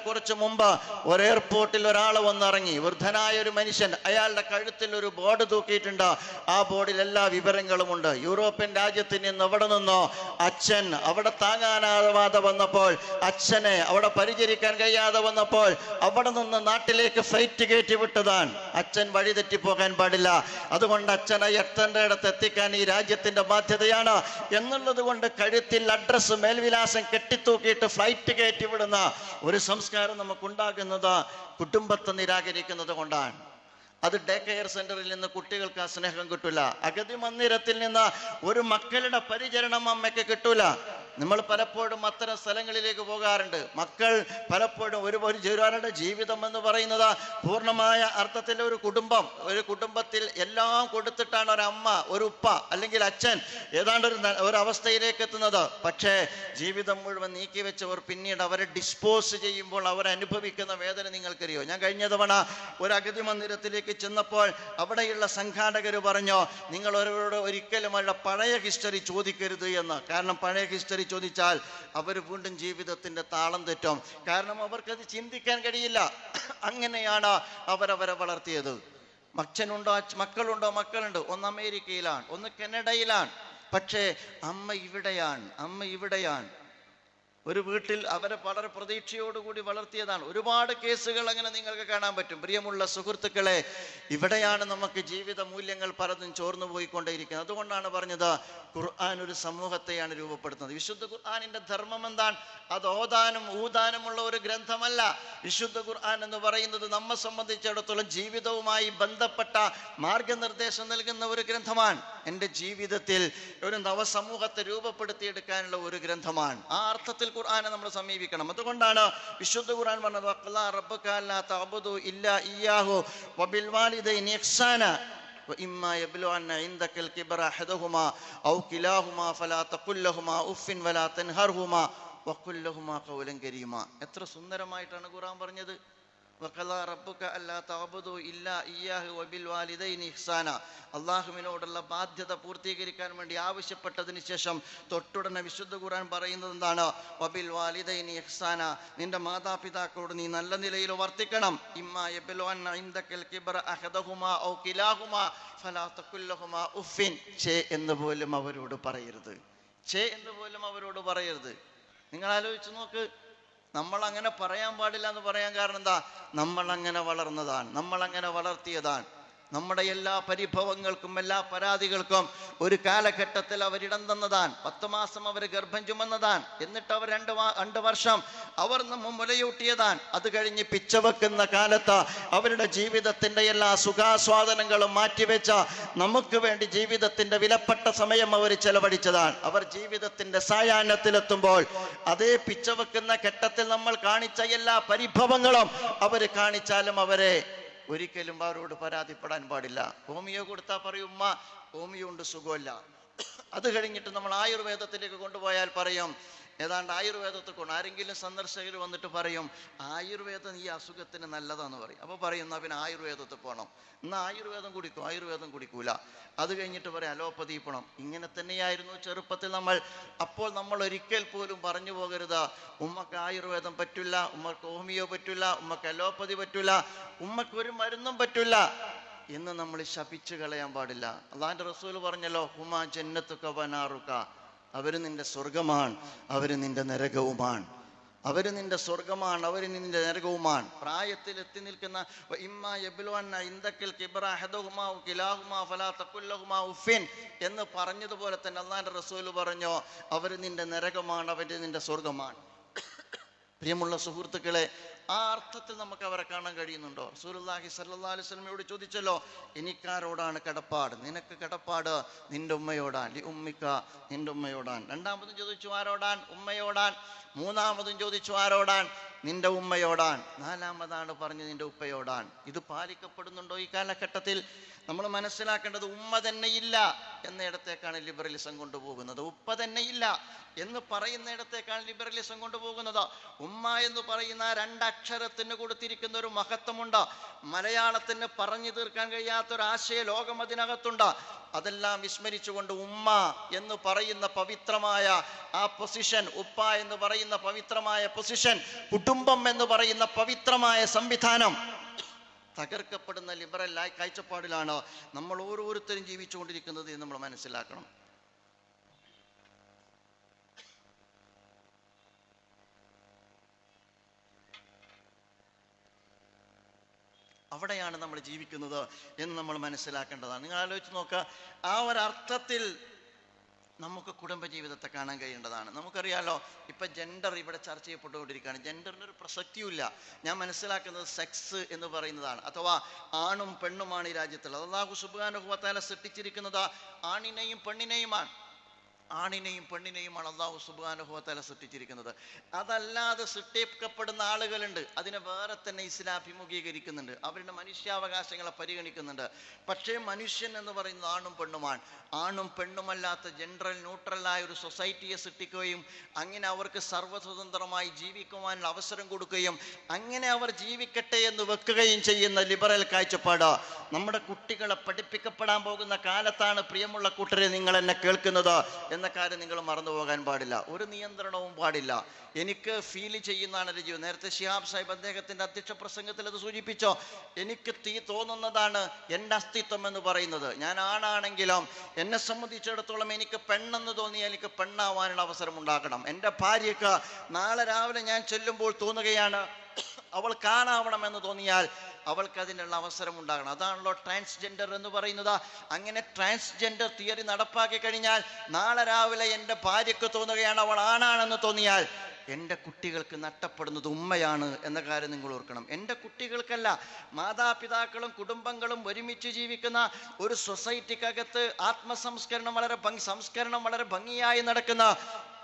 കുറച്ച് മുമ്പ് ഒരു എയർപോർട്ടിൽ ഒരാൾ വന്നിറങ്ങി, വൃദ്ധനായ ഒരു മനുഷ്യൻ, അയാളുടെ കഴുത്തിൽ ഒരു ബോർഡ് തൂക്കിയിട്ടുണ്ട്. ആ ബോർഡിൽ എല്ലാ വിവരങ്ങളും ഉണ്ട്. യൂറോപ്യൻ രാജ്യത്തിൽ നിന്ന് അവിടെ നിന്നോ അച്ഛൻ അവിടെ താങ്ങാനാവാതെ വന്നപ്പോൾ, അച്ഛനെ അവിടെ പരിചരിക്കാൻ കഴിയാതെ വന്നപ്പോൾ അവിടെ നിന്ന് നാട്ടിലേക്ക് ഫ്ലൈറ്റ് കയറ്റി വിട്ടതാണ്. അച്ഛൻ വഴിതെറ്റിപ്പോകാൻ പാടില്ല, അതുകൊണ്ട് അച്ഛനെ എത്തേണ്ട ഇടത്ത് എത്തിക്കാൻ ഈ രാജ്യത്തിന്റെ ബാധ്യതയാണ് എന്നുള്ളത് കൊണ്ട് കഴുത്തിൽ അഡ്രസ്, മേൽവിലാസം കെട്ടിത്തൂക്കിയിട്ട് ഫ്ലൈറ്റ് കയറ്റി വിടുന്ന ഒരു സംസ്കാരം നമുക്കുണ്ടാകുന്നത് കുടുംബത്തെ നിരാകരിക്കുന്നത് കൊണ്ടാണ്. അത് ഡേ കെയർ സെന്ററിൽ നിന്ന് കുട്ടികൾക്ക് ആ സ്നേഹം കിട്ടൂല. അഗതി മന്ദിരത്തിൽ നിന്ന് ഒരു മക്കളുടെ പരിചരണം അമ്മയ്ക്ക് കിട്ടൂല. നമ്മൾ പലപ്പോഴും അത്തരം സ്ഥലങ്ങളിലേക്ക് പോകാറുണ്ട്. മക്കൾ പലപ്പോഴും ഒരാളുടെ ജീവിതം എന്ന് പറയുന്നത് പൂർണ്ണമായ അർത്ഥത്തിൽ ഒരു കുടുംബത്തിൽ എല്ലാം കൊടുത്തിട്ടാണ് ഒരമ്മ, ഒരു ഉപ്പ അല്ലെങ്കിൽ അച്ഛൻ ഏതാണ്ട് ഒരു അവസ്ഥയിലേക്ക് എത്തുന്നത്. പക്ഷേ ജീവിതം മുഴുവൻ നീക്കി വെച്ചവർ പിന്നീട് അവരെ ഡിസ്പോസ് ചെയ്യുമ്പോൾ അവർ അനുഭവിക്കുന്ന വേദന നിങ്ങൾക്കറിയോ? ഞാൻ കഴിഞ്ഞ തവണ ഒരു അഗതി മന്ദിരത്തിലേക്ക് ചെന്നപ്പോൾ അവിടെയുള്ള സംഘാടകർ പറഞ്ഞു, നിങ്ങൾ അവരോട് ഒരിക്കലും അവരുടെ പഴയ ഹിസ്റ്ററി ചോദിക്കരുത് എന്ന്. കാരണം പഴയ ഹിസ്റ്ററി ചോദിച്ചാൽ അവർ വീണ്ടും ജീവിതത്തിന്റെ താളം തെറ്റും. കാരണം അവർക്കത് ചിന്തിക്കാൻ കഴിയില്ല. അങ്ങനെയാണ് അവരവരെ വളർത്തിയത്. മക്കളുണ്ട്. ഒന്ന് അമേരിക്കയിലാണ്, ഒന്ന് കാനഡയിലാണ്. പക്ഷേ അമ്മ ഇവിടെയാണ്. ഒരു വീട്ടിൽ അവരെ വളരെ പ്രതീക്ഷയോടുകൂടി വളർത്തിയതാണ്. ഒരുപാട് കേസുകൾ അങ്ങനെ നിങ്ങൾക്ക് കാണാൻ പറ്റും. പ്രിയമുള്ള സുഹൃത്തുക്കളെ, ഇവിടെയാണ് നമുക്ക് ജീവിത മൂല്യങ്ങൾ പലതും ചോർന്നു പോയിക്കൊണ്ടേയിരിക്കുന്നത്. അതുകൊണ്ടാണ് പറഞ്ഞത് ഖുർആൻ ഒരു സമൂഹത്തെയാണ് രൂപപ്പെടുത്തുന്നത്. വിശുദ്ധ ഖുർആനിന്റെ ധർമ്മം എന്താണ്? അത് ഊതാനുമുള്ള ഒരു ഗ്രന്ഥമല്ല. വിശുദ്ധ ഖുർആൻ എന്ന് പറയുന്നത് നമ്മെ സംബന്ധിച്ചിടത്തോളം ജീവിതവുമായി ബന്ധപ്പെട്ട മാർഗനിർദ്ദേശം നൽകുന്ന ഒരു ഗ്രന്ഥമാണ്. എൻ്റെ ജീവിതത്തിൽ ഒരു നവസമൂഹത്തെ രൂപപ്പെടുത്തിയെടുക്കാനുള്ള ഒരു ഗ്രന്ഥമാണ്. ആ അർത്ഥത്തിൽ ഖുർആനെ നമ്മൾ സമീപിക്കണം. അതുകൊണ്ടാണ് വിശുദ്ധ ഖുർആൻ പറഞ്ഞത് വഖളാ റബ്ബുക അല്ലാ തഅബുദു ഇല്ലാ ഇയ്യാഹു വബിൽ വാലിദൈനി ഇഹ്സാന വഇമ്മാ യബ്ലുഅന്ന ഇൻദകൽ കിബ്റ അഹദുഹുമാ ഔ കിലാഹുമാ ഫലാ തഖുൽ ലഹുമാ ഉഫിൻ വലാ തൻഹർഹുമാ വഖുൽ ലഹുമാ ഖൗലൻ കരീമാ. എത്ര സുന്ദരമായിട്ടാണ് ഖുർആൻ പറഞ്ഞത്. വഖളാ റബ്ബുക അല്ലാ തഅബുദു ഇല്ലാ ഇയ്യാഹു വബിൽ വാലിദൈനി ഇഹ്സാന. അള്ളാഹുവിനോടുള്ള ബാധ്യത പൂർത്തീകരിക്കാൻ വേണ്ടി ആവശ്യപ്പെട്ടതിന് ശേഷം തൊട്ടുടനെ വിശുദ്ധ ഖുർആൻ പറയുന്നത് എന്താണ്? വബിൽ വാലിദൈനി ഇഹ്സാന. നിന്റെ മാതാപിതാക്കളോട് നീ നല്ല നിലയിൽ വർത്തിക്കണം. ഇമ്മാ യബ്ലുഅന്ന ഇൻദകൽ കിബ്റ അഹദഹുമാ ഔ കിലാഹുമാ ഫലാ തഖുൽ ലഹുമാ ഉഫിൻ. എന്ന് പോലും അവരോട് പറയരുത്. നിങ്ങൾ ആലോചിച്ച് നോക്ക്. നമ്മൾ അങ്ങനെ പറയാൻ പാടില്ല എന്ന് പറയാൻ കാരണം എന്താ? നമ്മൾ അങ്ങനെ വളർന്നതാണ്, നമ്മൾ അങ്ങനെ വളർത്തിയതാണ്. നമ്മുടെ എല്ലാ പരിഭവങ്ങൾക്കും എല്ലാ പരാതികൾക്കും ഒരു കാലഘട്ടത്തിൽ അവരിടം തന്നതാണ്. 10 മാസം അവർ ഗർഭം ചുമന്നതാണ്. എന്നിട്ട് അവർ 2 വർഷം അവർ നമ്മ മുലയൂട്ടിയതാണ്. അത് കഴിഞ്ഞ് പിച്ചവെക്കുന്ന കാലത്ത് അവരുടെ ജീവിതത്തിന്റെ എല്ലാ സുഖാസ്വാദനങ്ങളും മാറ്റിവെച്ച നമുക്ക് വേണ്ടി ജീവിതത്തിന്റെ വിലപ്പെട്ട സമയം അവർ ചെലവഴിച്ചതാണ്. അവർ ജീവിതത്തിന്റെ സായാഹ്നത്തിലെത്തുമ്പോൾ അതേ പിച്ചവെക്കുന്ന ഘട്ടത്തിൽ നമ്മൾ കാണിച്ച എല്ലാ പരിഭവങ്ങളും അവർ കാണിച്ചാലും അവരെ ഒരിക്കലും അവരോട് പരാതിപ്പെടാൻ പാടില്ല. ഹോമിയോ കൊടുത്താൽ പറയും ഉമ്മ ഹോമിയോ കൊണ്ട് സുഖമില്ല. അത് കഴിഞ്ഞിട്ട് നമ്മൾ ആയുർവേദത്തിലേക്ക് കൊണ്ടുപോയാൽ പറയും ഏതാണ്ട് ആയുർവേദത്തെ കൊണ്ട് ആരെങ്കിലും സന്ദർശകർ വന്നിട്ട് പറയും ആയുർവേദം ഈ അസുഖത്തിന് നല്ലതാന്ന് പറയും. അപ്പോൾ പറയും എന്നാ പിന്നെ ആയുർവേദത്തിൽ പോകണം. എന്നാൽ ആയുർവേദം കുടിക്കൂല. അത് കഴിഞ്ഞിട്ട് പറയും അലോപ്പതി പോകണം. ഇങ്ങനെ തന്നെയായിരുന്നു ചെറുപ്പത്തിൽ നമ്മൾ. അപ്പോൾ നമ്മൾ ഒരിക്കൽ പോലും പറഞ്ഞു പോകരുത് ഉമ്മക്ക് ആയുർവേദം പറ്റില്ല, ഉമ്മക്ക് ഹോമിയോ പറ്റില്ല, ഉമ്മക്ക് അലോപ്പതി പറ്റില്ല, ഉമ്മക്ക് ഒരു മരുന്നും പറ്റില്ല എന്ന് നമ്മൾ ശപിച്ചു കളയാൻ പാടില്ല. അള്ളാഹിന്റെ റസൂൽ പറഞ്ഞല്ലോ ഹുമാ ജന്നത്തുക വനാറുക. അവര് നിന്റെ സ്വർഗമാണ്, അവര് നിന്റെ നരകവുമാണ്. അവര് നിന്റെ സ്വർഗമാണ്, അവര് നിന്റെ നരകവുമാണ്. പ്രായത്തിൽ എത്തി നിൽക്കുന്ന എന്ന് പറഞ്ഞതുപോലെ തന്നെ അള്ളാന്റെ റസൂല് പറഞ്ഞു അവര് നിന്റെ നരകമാണ്, അവര് നിന്റെ സ്വർഗമാണ്. പ്രിയമുള്ള സുഹൃത്തുക്കളെ, ആ അർത്ഥത്തിൽ നമുക്ക് അവരെ കാണാൻ കഴിയുന്നുണ്ടോ? റസൂലുള്ളാഹി സ്വല്ലല്ലാഹു അലൈഹി വസല്ലമയോട് ചോദിച്ചല്ലോ എനിക്കാരോടാണ് കടപ്പാട്? നിനക്ക് കടപ്പാട് നിന്റെ ഉമ്മയോടാൻ, ലി ഉമ്മിക്ക, നിന്റെ ഉമ്മയോടാൻ. രണ്ടാമതും ചോദിച്ചു ആരോടാൻ? ഉമ്മയോടാൻ. മൂന്നാമതും ചോദിച്ചു ആരോടാൻ? നിന്റെ ഉമ്മയോടാൻ. നാലാമതാണ് പറഞ്ഞു നിന്റെ ഉപ്പയോടാൻ. ഇത് പാലിക്കപ്പെടുന്നുണ്ടോ ഈ കാലഘട്ടത്തിൽ? നമ്മൾ മനസ്സിലാക്കേണ്ടത് ഉമ്മ തന്നെ ഇല്ല എന്നിടത്തേക്കാണ് ലിബറലിസം കൊണ്ടുപോകുന്നത്. ഉപ്പ തന്നെ ഇല്ല എന്ന് പറയുന്നിടത്തേക്കാണ് ലിബറലിസം കൊണ്ടുപോകുന്നത്. ഉമ്മ എന്ന് പറയുന്ന 2 അക്ഷരത്തിന് കൊടുത്തിരിക്കുന്ന ഒരു മഹത്വമുണ്ട്. മലയാളത്തിന് പറഞ്ഞു തീർക്കാൻ കഴിയാത്തൊരാശയ ലോകം അതിനകത്തുണ്ട്. അതെല്ലാം വിസ്മരിച്ചുകൊണ്ട് ഉമ്മ എന്ന് പറയുന്ന പവിത്രമായ ആ പൊസിഷൻ, ഉപ്പ എന്ന് പറയുന്ന പവിത്രമായ പൊസിഷൻ, കുടുംബം എന്ന് പറയുന്ന പവിത്രമായ സംവിധാനം തകർക്കപ്പെടുന്ന ലിബറൽ കാഴ്ചപ്പാടിലാണ് നമ്മൾ ഓരോരുത്തരും ജീവിച്ചുകൊണ്ടിരിക്കുന്നത് എന്ന് നമ്മൾ മനസ്സിലാക്കണം. അവിടെയാണ് നമ്മൾ ജീവിക്കുന്നത് എന്ന് നമ്മൾ മനസ്സിലാക്കേണ്ടതാണ്. നിങ്ങൾ ആലോചിച്ച് നോക്കുക, ആ ഒരർത്ഥത്തിൽ നമുക്ക് കുടുംബജീവിതത്തെ കാണാൻ കഴിയേണ്ടതാണ്. നമുക്കറിയാലോ ഇപ്പം ജെൻഡർ ഇവിടെ ചർച്ച ചെയ്യപ്പെട്ടുകൊണ്ടിരിക്കുകയാണ്. ജെൻഡറിന് ഒരു പ്രസക്തിയുമില്ല. ഞാൻ മനസ്സിലാക്കുന്നത് സെക്സ് എന്ന് പറയുന്നതാണ്, അഥവാ ആണും പെണ്ണുമാണ് ഈ രാജ്യത്തുള്ളത്. അല്ലാഹു സുബ്ഹാനഹു വ തആല സൃഷ്ടിച്ചിരിക്കുന്നത് ആണിനെയും പെണ്ണിനെയുമാണ്. ആണിനെയും പെണ്ണിനെയുമാണ് അള്ളാഹു സുബ്ഹാനഹു വ തആല സൃഷ്ടിച്ചിരിക്കുന്നത്. അതല്ലാതെ സൃഷ്ടിക്കപ്പെടുന്ന ആളുകളുണ്ട്, അതിനെ വേറെ തന്നെ ഇസ്ലാം അഭിമുഖീകരിക്കുന്നുണ്ട്, അവരുടെ മനുഷ്യാവകാശങ്ങളെ പരിഗണിക്കുന്നുണ്ട്. പക്ഷേ മനുഷ്യൻ എന്ന് പറയുന്നത് ആണും പെണ്ണുമാണ്. ആണും പെണ്ണുമല്ലാത്ത ജെൻഡറൽ ന്യൂട്രലായ ഒരു സൊസൈറ്റിയെ സൃഷ്ടിക്കുകയും അങ്ങനെ അവർക്ക് സർവ്വസ്വതന്ത്രമായി ജീവിക്കുവാനുള്ള അവസരം കൊടുക്കുകയും അങ്ങനെ അവർ ജീവിക്കട്ടെ എന്ന് വെക്കുകയും ചെയ്യുന്ന ലിബറൽ കാഴ്ചപ്പാട് നമ്മുടെ കുട്ടികളെ പഠിപ്പിക്കപ്പെടാൻ പോകുന്ന കാലത്താണ് പ്രിയമുള്ള കൂട്ടരെ നിങ്ങൾ എന്നെ കേൾക്കുന്നത് എന്ന കാര്യം നിങ്ങൾ മറന്നു പോകാൻ പാടില്ല. ഒരു നിയന്ത്രണവും പാടില്ല. എനിക്ക് ഫീൽ ചെയ്യുന്നതാണ് ഒരു ജീവിതം. നേരത്തെ ശിഹാബ് സാഹിബ് അദ്ദേഹത്തിൻ്റെ അധ്യക്ഷ പ്രസംഗത്തിൽ അത് സൂചിപ്പിച്ചോ. എനിക്ക് തോന്നുന്നതാണ് എൻ്റെ അസ്തിത്വം എന്ന് പറയുന്നത്. ഞാൻ ആണാണെങ്കിലും എന്നെ സംബന്ധിച്ചിടത്തോളം എനിക്ക് പെണ്ണെന്ന് തോന്നിയാൽ എനിക്ക് പെണ്ണാവാനുള്ള അവസരം ഉണ്ടാക്കണം. എൻ്റെ ഭാര്യയ്ക്ക് നാളെ രാവിലെ ഞാൻ ചെല്ലുമ്പോൾ തോന്നുകയാണ് അവൾ കാണാവണമെന്ന് തോന്നിയാൽ അവൾക്ക് അതിനുള്ള അവസരം ഉണ്ടാകണം. അതാണല്ലോ ട്രാൻസ്ജെൻഡർ എന്ന് പറയുന്നത്. അങ്ങനെ ട്രാൻസ്ജെൻഡർ തിയറി നടപ്പാക്കി കഴിഞ്ഞാൽ നാളെ രാവിലെ എൻ്റെ ഭാര്യയ്ക്ക് തോന്നുകയാണ് അവൾ ആണാണെന്ന് തോന്നിയാൽ എൻ്റെ കുട്ടികൾക്ക് നഷ്ടപ്പെടുന്നത് ഉമ്മയാണ് എന്ന കാര്യം നിങ്ങൾ ഓർക്കണം. എൻ്റെ കുട്ടികൾക്കല്ല, മാതാപിതാക്കളും കുടുംബങ്ങളും ഒരുമിച്ച് ജീവിക്കുന്ന ഒരു സൊസൈറ്റിക്കകത്ത് സംസ്കരണം വളരെ ഭംഗിയായി നടക്കുന്ന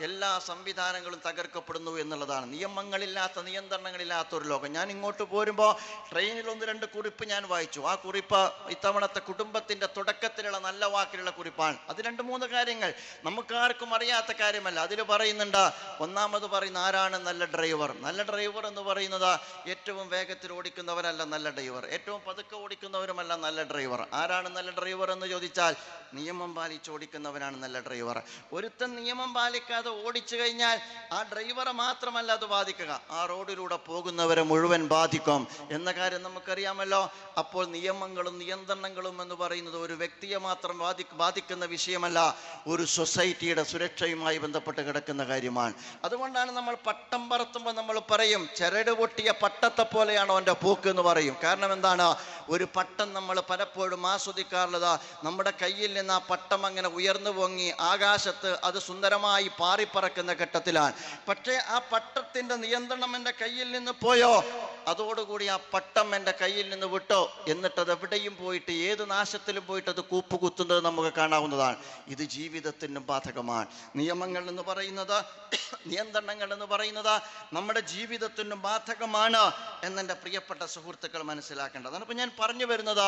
എല്ലാ സംവിധാനങ്ങളും തകർക്കപ്പെടുന്നു എന്നുള്ളതാണ്. നിയമങ്ങളില്ലാത്ത നിയന്ത്രണങ്ങളില്ലാത്ത ഒരു ലോകം. ഞാൻ ഇങ്ങോട്ട് പോരുമ്പോൾ ട്രെയിനിൽ 1-2 കുറിപ്പ് ഞാൻ വായിച്ചു. ആ കുറിപ്പ് ഇത്തവണത്തെ കുടുംബത്തിൻ്റെ തുടക്കത്തിലുള്ള നല്ല വാക്കിലുള്ള കുറിപ്പാണ്. അത് 2-3 കാര്യങ്ങൾ നമുക്കാർക്കും അറിയാത്ത കാര്യമല്ല. അതിൽ പറയുന്നുണ്ട്, ഒന്നാമത് ആരാണ് നല്ല ഡ്രൈവർ. നല്ല ഡ്രൈവർ എന്ന് പറയുന്നത് ഏറ്റവും വേഗത്തിൽ ഓടിക്കുന്നവരല്ല നല്ല ഡ്രൈവർ, ഏറ്റവും പതുക്കെ ഓടിക്കുന്നവരുമല്ല നല്ല ഡ്രൈവർ. ആരാണ് നല്ല ഡ്രൈവർ എന്ന് ചോദിച്ചാൽ നിയമം പാലിച്ച് ഓടിക്കുന്നവനാണ് നല്ല ഡ്രൈവർ. ഒരുത്തൻ നിയമം പാലിക്കാതെ ഓടിച്ചു കഴിഞ്ഞാൽ ആ ഡ്രൈവറെ മാത്രമല്ല അത് ബാധിക്കുക, ആ റോഡിലൂടെ പോകുന്നവരെ മുഴുവൻ ബാധിക്കും എന്ന കാര്യം നമുക്കറിയാമല്ലോ. അപ്പോൾ നിയമങ്ങളും നിയന്ത്രണങ്ങളും എന്ന് പറയുന്നത് ഒരു വ്യക്തിയെ മാത്രം ബാധിക്കുന്ന വിഷയമല്ല, ഒരു സൊസൈറ്റിയുടെ സുരക്ഷയുമായി ബന്ധപ്പെട്ട് കിടക്കുന്ന കാര്യമാണ്. അതുകൊണ്ടാണ് നമ്മൾ പട്ടം പറത്തുമ്പോൾ നമ്മൾ പറയും ചരട് പൊട്ടിയ പട്ടത്തെ പോലെയാണോ എൻ്റെ പോക്ക് എന്ന് പറയും. കാരണം എന്താണ്? ഒരു പട്ടം നമ്മൾ പലപ്പോഴും ആസ്വദിക്കാറുള്ളത് നമ്മുടെ കയ്യിൽ നിന്ന് ആ പട്ടം അങ്ങനെ ഉയർന്നു പൊങ്ങി ആകാശത്ത് അത് സുന്ദരമായി പാറിപ്പറക്കുന്ന ഘട്ടത്തിലാണ്. പക്ഷേ ആ പട്ടത്തിൻ്റെ നിയന്ത്രണം എൻ്റെ കയ്യിൽ നിന്ന് പോയോ, അതോടുകൂടി ആ പട്ടം എൻ്റെ കയ്യിൽ നിന്ന് വിട്ടോ, എന്നിട്ടത് എവിടെയും പോയിട്ട് ഏത് നാശത്തിലും പോയിട്ട് അത് കൂപ്പുകുത്തുന്നത് നമുക്ക് കാണാവുന്നതാണ്. ഇത് ജീവിതത്തിനും ബാധകമാണ്. നിയമങ്ങൾ എന്ന് പറയുന്നത്, നിയന്ത്രണങ്ങൾ എന്ന് പറയുന്നത് നമ്മുടെ ജീവിതത്തിനും ബാധകമാണ് എന്നെൻ്റെ പ്രിയപ്പെട്ട സുഹൃത്തുക്കൾ മനസ്സിലാക്കേണ്ടതാണ്. അപ്പോൾ ഞാൻ പറഞ്ഞു വരുന്നത്,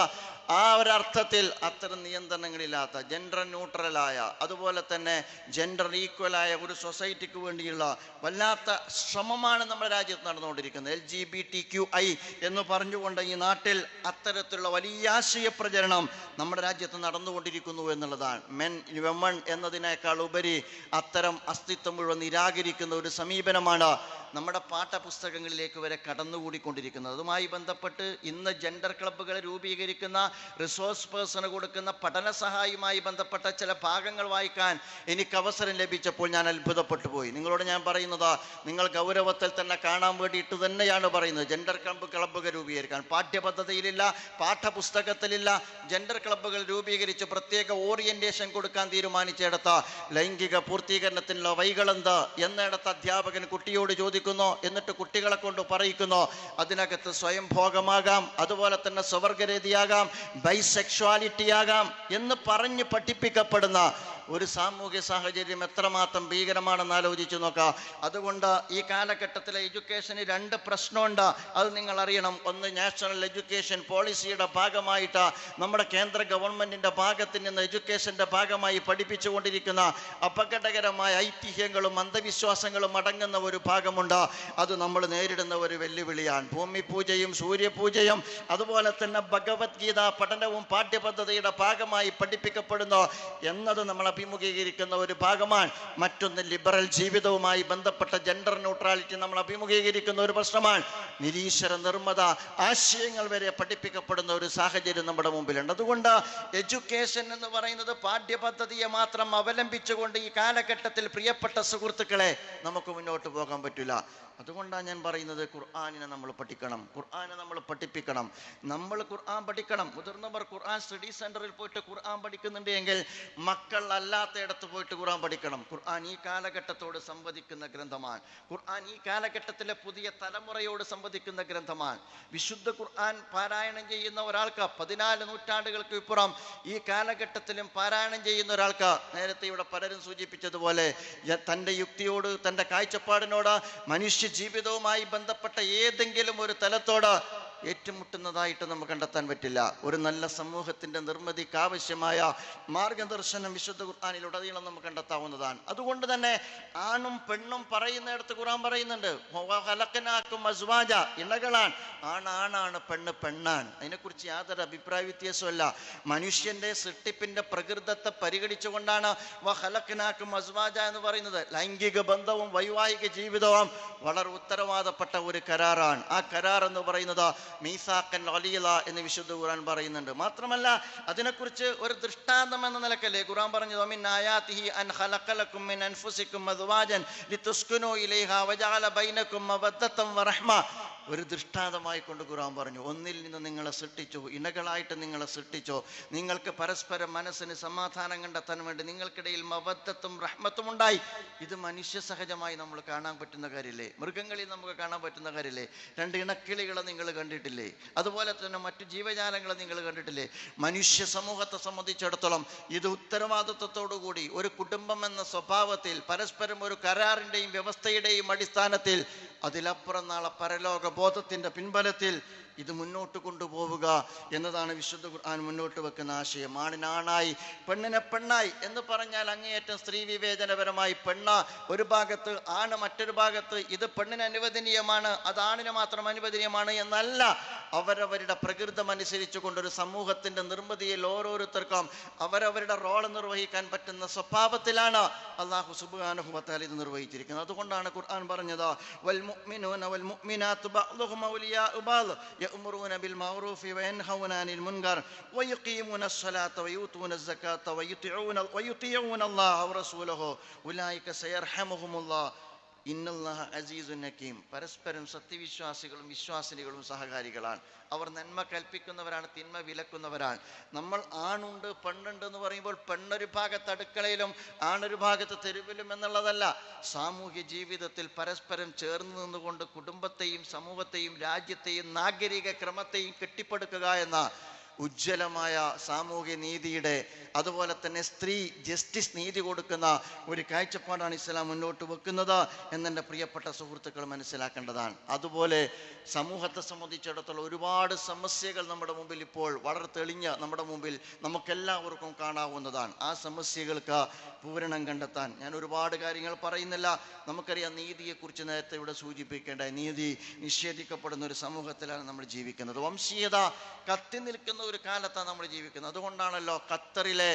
ആ ഒരർത്ഥത്തിൽ അത്തരം നിയന്ത്രണങ്ങളില്ലാത്ത ജെൻഡർ ന്യൂട്രലായ അതുപോലെ തന്നെ ജെൻഡർ ഈക്വലായ ഒരു സൊസൈറ്റിക്ക് വേണ്ടിയുള്ള വല്ലാത്ത ശ്രമമാണ് നമ്മുടെ രാജ്യത്ത് നടന്നുകൊണ്ടിരിക്കുന്നത്. LGBTQI എന്ന് പറഞ്ഞുകൊണ്ട് ഈ നാട്ടിൽ അത്തരത്തിലുള്ള വലിയ ആശയ പ്രചരണം നമ്മുടെ രാജ്യത്ത് നടന്നുകൊണ്ടിരിക്കുന്നു എന്നുള്ളതാണ്. മെൻ വിമൺ എന്നതിനേക്കാൾ ഉപരി അത്തരം അസ്തിത്വം മുഴുവൻ നിരാകരിക്കുന്ന ഒരു സമീപനമാണ് നമ്മുടെ പാഠപുസ്തകങ്ങളിലേക്ക് വരെ കടന്നുകൂടിക്കൊണ്ടിരിക്കുന്നത്. അതുമായി ബന്ധപ്പെട്ട് ഇന്ന് ജെൻഡർ ക്ലബ്ബുകൾ രൂപീകരിക്കുന്ന റിസോഴ്സ് പേഴ്സണ് കൊടുക്കുന്ന പഠന സഹായവുമായി ബന്ധപ്പെട്ട ചില ഭാഗങ്ങൾ വായിക്കാൻ എനിക്ക് അവസരം ലഭിച്ചപ്പോൾ ഞാൻ അത്ഭുതപ്പെട്ടു പോയി. നിങ്ങളോട് ഞാൻ പറയുന്നത്, നിങ്ങൾ ഗൗരവത്തിൽ തന്നെ കാണാൻ വേണ്ടിയിട്ട് തന്നെയാണ് പറയുന്നത്. ജെൻഡർ ക്ലബ്ബുകൾ രൂപീകരിക്കാൻ പാഠ്യപദ്ധതിയിലില്ല, പാഠപുസ്തകത്തിലില്ല. ജെൻഡർ ക്ലബ്ബുകൾ രൂപീകരിച്ച് പ്രത്യേക ഓറിയന്റേഷൻ കൊടുക്കാൻ തീരുമാനിച്ചെടുത്ത ലൈംഗിക പൂർത്തീകരണത്തിനുള്ള വൈകളെന്ത് എന്നിടത്ത് അധ്യാപകൻ കുട്ടിയോട് ചോദിക്കുന്നു, എന്നിട്ട് കുട്ടികളെ കൊണ്ട് പറയിക്കുന്നു അതിനകത്ത് സ്വയം ഭോഗമാകാം, അതുപോലെ തന്നെ സ്വവർഗരതിയാകാം, ബൈസെക്ഷുവാലിറ്റി ആകാം എന്ന് പറഞ്ഞ് പഠിപ്പിക്കപ്പെടുന്ന ഒരു സാമൂഹ്യ സാഹചര്യം എത്രമാത്രം ഭീകരമാണെന്ന് ആലോചിച്ചു നോക്കാം. അതുകൊണ്ട് ഈ കാലഘട്ടത്തിലെ എഡ്യൂക്കേഷന് 2 പ്രശ്നമുണ്ട്, അത് നിങ്ങൾ അറിയണം. ഒന്ന്, നാഷണൽ എഡ്യൂക്കേഷൻ പോളിസിയുടെ ഭാഗമായിട്ട് നമ്മുടെ കേന്ദ്ര ഗവൺമെൻറ്റിൻ്റെ ഭാഗത്ത് നിന്ന് എഡ്യൂക്കേഷൻ്റെ ഭാഗമായി പഠിപ്പിച്ചുകൊണ്ടിരിക്കുന്ന അപകടകരമായ ഐതിഹ്യങ്ങളും അന്ധവിശ്വാസങ്ങളും അടങ്ങുന്ന ഒരു ഭാഗമുണ്ട്. അത് നമ്മൾ നേരിടുന്ന ഒരു വെല്ലുവിളിയാണ്. ഭൂമി പൂജയും സൂര്യപൂജയും അതുപോലെ തന്നെ ഭഗവത്ഗീത പഠനവും പാഠ്യപദ്ധതിയുടെ ഭാഗമായി പഠിപ്പിക്കപ്പെടുന്നു എന്നത് നമ്മൾ അഭിമുഖീകരിക്കുന്ന ഒരു ഭാഗമാണ്. മറ്റൊന്ന്, ലിബറൽ ജീവിതവുമായി ബന്ധപ്പെട്ട ജെൻഡർ ന്യൂട്രാലിറ്റി നമ്മൾ അഭിമുഖീകരിക്കുന്ന ഒരു പ്രശ്നമാണ്. നിരീശ്വര നിർമ്മത ആശയങ്ങൾ വരെ പഠിപ്പിക്കപ്പെടുന്ന ഒരു സാഹചര്യം നമ്മുടെ മുമ്പിലുണ്ട്. അതുകൊണ്ട് എഡ്യൂക്കേഷൻ എന്ന് പറയുന്നത് പാഠ്യപദ്ധതിയെ മാത്രം അവലംബിച്ചുകൊണ്ട് ഈ കാലഘട്ടത്തിൽ പ്രിയപ്പെട്ട സുഹൃത്തുക്കളെ നമുക്ക് മുന്നോട്ട് പോകാൻ പറ്റില്ല. അതുകൊണ്ടാണ് ഞാൻ പറയുന്നത്, ഖുർആനിനെ നമ്മൾ പഠിക്കണം, ഖുർആനെ നമ്മൾ പഠിപ്പിക്കണം. നമ്മൾ ഖുർആൻ പഠിക്കണം. മുതിർന്നവർ ഖുർആൻ സ്റ്റഡി സെന്ററിൽ പോയിട്ട് ഖുർആൻ പഠിക്കുന്നുണ്ട് എങ്കിൽ മക്കൾ അല്ലാത്തയിടത്ത് പോയിട്ട് ഖുർആൻ പഠിക്കണം. ഖുർആൻ ഈ കാലഘട്ടത്തോട് സംവദിക്കുന്ന ഗ്രന്ഥമാണ്. ഖുർആൻ ഈ കാലഘട്ടത്തിലെ പുതിയ തലമുറയോട് സംവദിക്കുന്ന ഗ്രന്ഥമാണ്. വിശുദ്ധ ഖുർആൻ പാരായണം ചെയ്യുന്ന ഒരാൾക്ക് 14 നൂറ്റാണ്ടുകൾക്ക് ഇപ്പുറം ഈ കാലഘട്ടത്തിലും പാരായണം ചെയ്യുന്ന ഒരാൾക്ക് നേരത്തെ ഇവിടെ പലരും സൂചിപ്പിച്ചതുപോലെ തൻ്റെ യുക്തിയോട്, തൻ്റെ കാഴ്ചപ്പാടിനോട്, മനുഷ്യ ജീവിതവുമായി ബന്ധപ്പെട്ട ഏതെങ്കിലും ഒരു തലത്തോട് ഏറ്റുമുട്ടുന്നതായിട്ട് നമുക്ക് കണ്ടെത്താൻ പറ്റില്ല. ഒരു നല്ല സമൂഹത്തിൻ്റെ നിർമ്മിതിക്ക് ആവശ്യമായ മാർഗദർശനം വിശുദ്ധ ഖുർആനിലുടനീളം നമുക്ക് കണ്ടെത്താവുന്നതാണ്. അതുകൊണ്ട് തന്നെ ആണും പെണ്ണും പറയുന്നിടത്ത് ഖുർആൻ പറയുന്നുണ്ട്, അസ്വാജ, ഇണകളാണ്. ആണാണ്, പെണ്ണ് പെണ്ണാണ്. അതിനെക്കുറിച്ച് യാതൊരു അഭിപ്രായ വ്യത്യാസമല്ല. മനുഷ്യന്റെ സൃഷ്ടിപ്പിന്റെ പ്രകൃതത്തെ പരിഗണിച്ചുകൊണ്ടാണ് അസ്വാജ എന്ന് പറയുന്നത്. ലൈംഗിക ബന്ധവും വൈവാഹിക ജീവിതവും വളരെ ഉത്തരവാദപ്പെട്ട ഒരു കരാറാണ്. ആ കരാർ എന്ന് പറയുന്നത് മീസാഖൻ അലിയല എന്ന് വിശുദ്ധ ഖുർആൻ പറയുന്നുണ്ട്. മാത്രമല്ല അതിനെക്കുറിച്ച് ഒരു ദൃഷ്ടാന്തം എന്ന നിലക്കല്ലേ ഖുർആൻ പറഞ്ഞത്, മിൻ ആയാതിഹി അൻ ഖലഖലകും മിൻ അൻഫുസികും അസ്വാജൻ ലിതുസ്കുനൂ ഇലൈഹാ വജഅല ബൈനകും മവദ്ദതൻ വറഹ്മ. ഒരു ദൃഷ്ടാന്തമായി കൊണ്ട് ഖുർആൻ പറഞ്ഞു, ഒന്നിൽ നിന്ന് നിങ്ങളെ സൃഷ്ടിച്ചു, ഇണകളായിട്ട് നിങ്ങളെ സൃഷ്ടിച്ചു, നിങ്ങൾക്ക് പരസ്പരം മനസ്സിന് സമാധാനം കണ്ടെത്താൻ വേണ്ടി നിങ്ങൾക്കിടയിൽ മവദ്ദത്തും റഹ്മത്തും ഉണ്ടായി. ഇത് മനുഷ്യ സഹജമായി നമ്മൾ കാണാൻ പറ്റുന്ന കാര്യമില്ലേ? മൃഗങ്ങളിൽ നമുക്ക് കാണാൻ പറ്റുന്ന കാര്യമില്ലേ? 2 ഇണക്കിളികളെ നിങ്ങൾ കണ്ടിട്ടില്ലേ? അതുപോലെ തന്നെ മറ്റു ജീവജാലങ്ങളെ നിങ്ങൾ കണ്ടിട്ടില്ലേ? മനുഷ്യ സമൂഹത്തെ സംബന്ധിച്ചിടത്തോളം ഇത് ഉത്തരവാദിത്വത്തോടു കൂടി ഒരു കുടുംബം എന്ന സ്വഭാവത്തിൽ പരസ്പരം ഒരു കരാറിൻ്റെയും വ്യവസ്ഥയുടെയും അടിസ്ഥാനത്തിൽ അതിലപ്പുറം നാളെ പരലോക ബോധത്തിൻ്റെ പിൻബലത്തിൽ ഇത് മുന്നോട്ട് കൊണ്ടുപോവുക എന്നതാണ് വിശുദ്ധ ഖുർആൻ മുന്നോട്ട് വെക്കുന്ന ആശയം. ആണിനാണായി പെണ്ണിനെ പെണ്ണായി എന്ന് പറഞ്ഞാൽ അങ്ങേയറ്റം സ്ത്രീ വിവേചനപരമായി പെണ്ണ് ഒരു ഭാഗത്ത്, ആണ് മറ്റൊരു ഭാഗത്ത്. ഇത് പെണ്ണിന് അനുവദനീയമാണ്, അത് ആണിന് മാത്രം അനുവദനീയമാണ് എന്നല്ല. അവരവരുടെ പ്രകൃതം അനുസരിച്ച് കൊണ്ടൊരു സമൂഹത്തിൻ്റെ നിർമ്മിതിയിൽ ഓരോരുത്തർക്കും അവരവരുടെ റോൾ നിർവഹിക്കാൻ പറ്റുന്ന സ്വഭാവത്തിലാണ് അല്ലാഹു സുബ്ഹാനഹു വ തആല ഇത് നിർവഹിച്ചിരിക്കുന്നത്. അതുകൊണ്ടാണ് ഖുർആൻ പറഞ്ഞത്, വൽ മുഅ്മിനൂന വൽ മുഅ്മിനാത്തു ബഅ്ദുഹും ഔലിയാഉ ബഅദ് യഅ്മുറൂന ബിൽ മഅറൂഫി വയൻഹൗന അനിൽ മുൻകർ വയഖീമൂന അസ്സലാത്ത വയൂതൂന അസ്സകാത്ത വയുതിഊന അല്ലാഹ വറസൂലഹു ഉലൈക സയർഹമുഹുമുല്ലാഹ് ഇന്നല്ലാഹ അസീസുൻ ഹകീം. പരസ്പരം സത്യവിശ്വാസികളും വിശ്വാസിനികളും സഹകാരികളാണ്. അവർ നന്മ കൽപ്പിക്കുന്നവരാണ്, തിന്മ വിലക്കുന്നവരാണ്. നമ്മൾ ആണുണ്ട് പെണ്ണുണ്ട് എന്ന് പറയുമ്പോൾ പെണ്ണൊരു ഭാഗത്ത് അടുക്കളയിലും ആണൊരു ഭാഗത്ത് തെരുവിലും എന്നുള്ളതല്ല. സാമൂഹ്യ ജീവിതത്തിൽ പരസ്പരം ചേർന്ന് നിന്നുകൊണ്ട് കുടുംബത്തെയും സമൂഹത്തെയും രാജ്യത്തെയും നാഗരിക ക്രമത്തെയും കെട്ടിപ്പടുക്കുക എന്ന ഉജ്ജ്വലമായ സാമൂഹ്യ നീതിയുടെ, അതുപോലെ തന്നെ സ്ത്രീ ജസ്റ്റിസ് നീതി കൊടുക്കുന്ന ഒരു കാഴ്ചപ്പാടാണ് ഇസ്ലാം മുന്നോട്ട് വെക്കുന്നത് എന്നെൻ്റെ പ്രിയപ്പെട്ട സുഹൃത്തുക്കൾ മനസ്സിലാക്കേണ്ടതാണ്. അതുപോലെ സമൂഹത്തെ സംബന്ധിച്ചിടത്തോളം ഒരുപാട് സമസ്യകൾ നമ്മുടെ മുമ്പിൽ ഇപ്പോൾ വളരെ തെളിഞ്ഞ് നമ്മുടെ മുമ്പിൽ നമുക്കെല്ലാവർക്കും കാണാവുന്നതാണ്. ആ സമസ്യകൾക്ക് പൂരണം കണ്ടെത്താൻ ഞാൻ ഒരുപാട് കാര്യങ്ങൾ പറയുന്നില്ല. നമുക്കറിയാം, നീതിയെക്കുറിച്ച് നേരത്തെ ഇവിടെ സൂചിപ്പിക്കേണ്ട, നീതി നിഷേധിക്കപ്പെടുന്ന ഒരു സമൂഹത്തിലാണ് നമ്മൾ ജീവിക്കുന്നത്. വംശീയത കത്തി നിൽക്കുന്ന ഒരു കാലത്താണ് നമ്മൾ ജീവിക്കുന്നത്. അതുകൊണ്ടാണല്ലോ ഖത്തറിലെ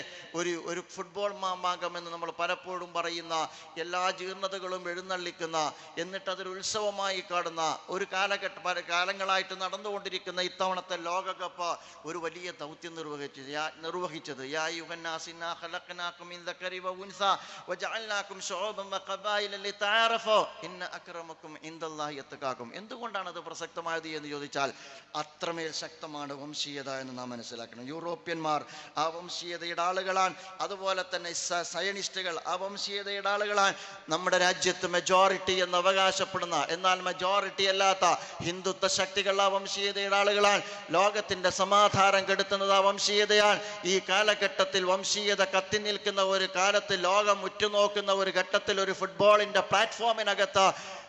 ഒരു ഫുട്ബോൾ മാമാങ്കം എന്ന് നമ്മൾ പലപ്പോഴും പറയുന്ന, എല്ലാ ജീർണതകളും എഴുന്നള്ളിക്കുന്ന, എന്നിട്ട് അതൊരു ഉത്സവമായി കാണുന്ന ഒരു കാലങ്ങളായിട്ട് നടന്നുകൊണ്ടിരിക്കുന്ന ഇത്തവണത്തെ ലോകകപ്പ് ഒരു വലിയ ദൗത്യം നിർവഹിച്ചത്. യാ അയ്യുഹന്നാസ് ഇന്നാ ഖലഖനാകും മിൻ ദക്കരി വ ഉൻസ വജഅൽനാകും ശുഊബൻ വഖബായില ലിതഅറഫു ഇന്ന അക്രമകും ഇൻദല്ലാഹി അത്ഖാകും. എന്തുകൊണ്ടാണ് അത് പ്രസക്തമായത് എന്ന് ചോദിച്ചാൽ, അത്രമേൽ ശക്തമാണ് വംശീയത എന്ന് നാം മനസ്സിലാക്കണം. യൂറോപ്യന്മാർ ആ വംശീയതയുടെ ആളുകളാണ്. അതുപോലെ തന്നെ സയനിസ്റ്റുകൾ ആ വംശീയതയുടെ ആളുകളാണ്. നമ്മുടെ രാജ്യത്ത് മെജോറിറ്റി എന്ന് അവകാശപ്പെടുന്ന, എന്നാൽ മെജോറിറ്റി അല്ലാത്ത ഹിന്ദുത്വ ശക്തികൾ ആ വംശീയതയുടെ ആളുകളാണ്. ലോകത്തിന്റെ സമാധാനം കെടുത്തുന്നത് ആ വംശീയതയാണ്. ഈ കാലഘട്ടത്തിൽ വംശീയത കത്തി നിൽക്കുന്ന ഒരു കാലത്ത്, ലോകം ഉറ്റുനോക്കുന്ന ഒരു ഘട്ടത്തിൽ, ഒരു ഫുട്ബോളിന്റെ പ്ലാറ്റ്ഫോമിനകത്ത്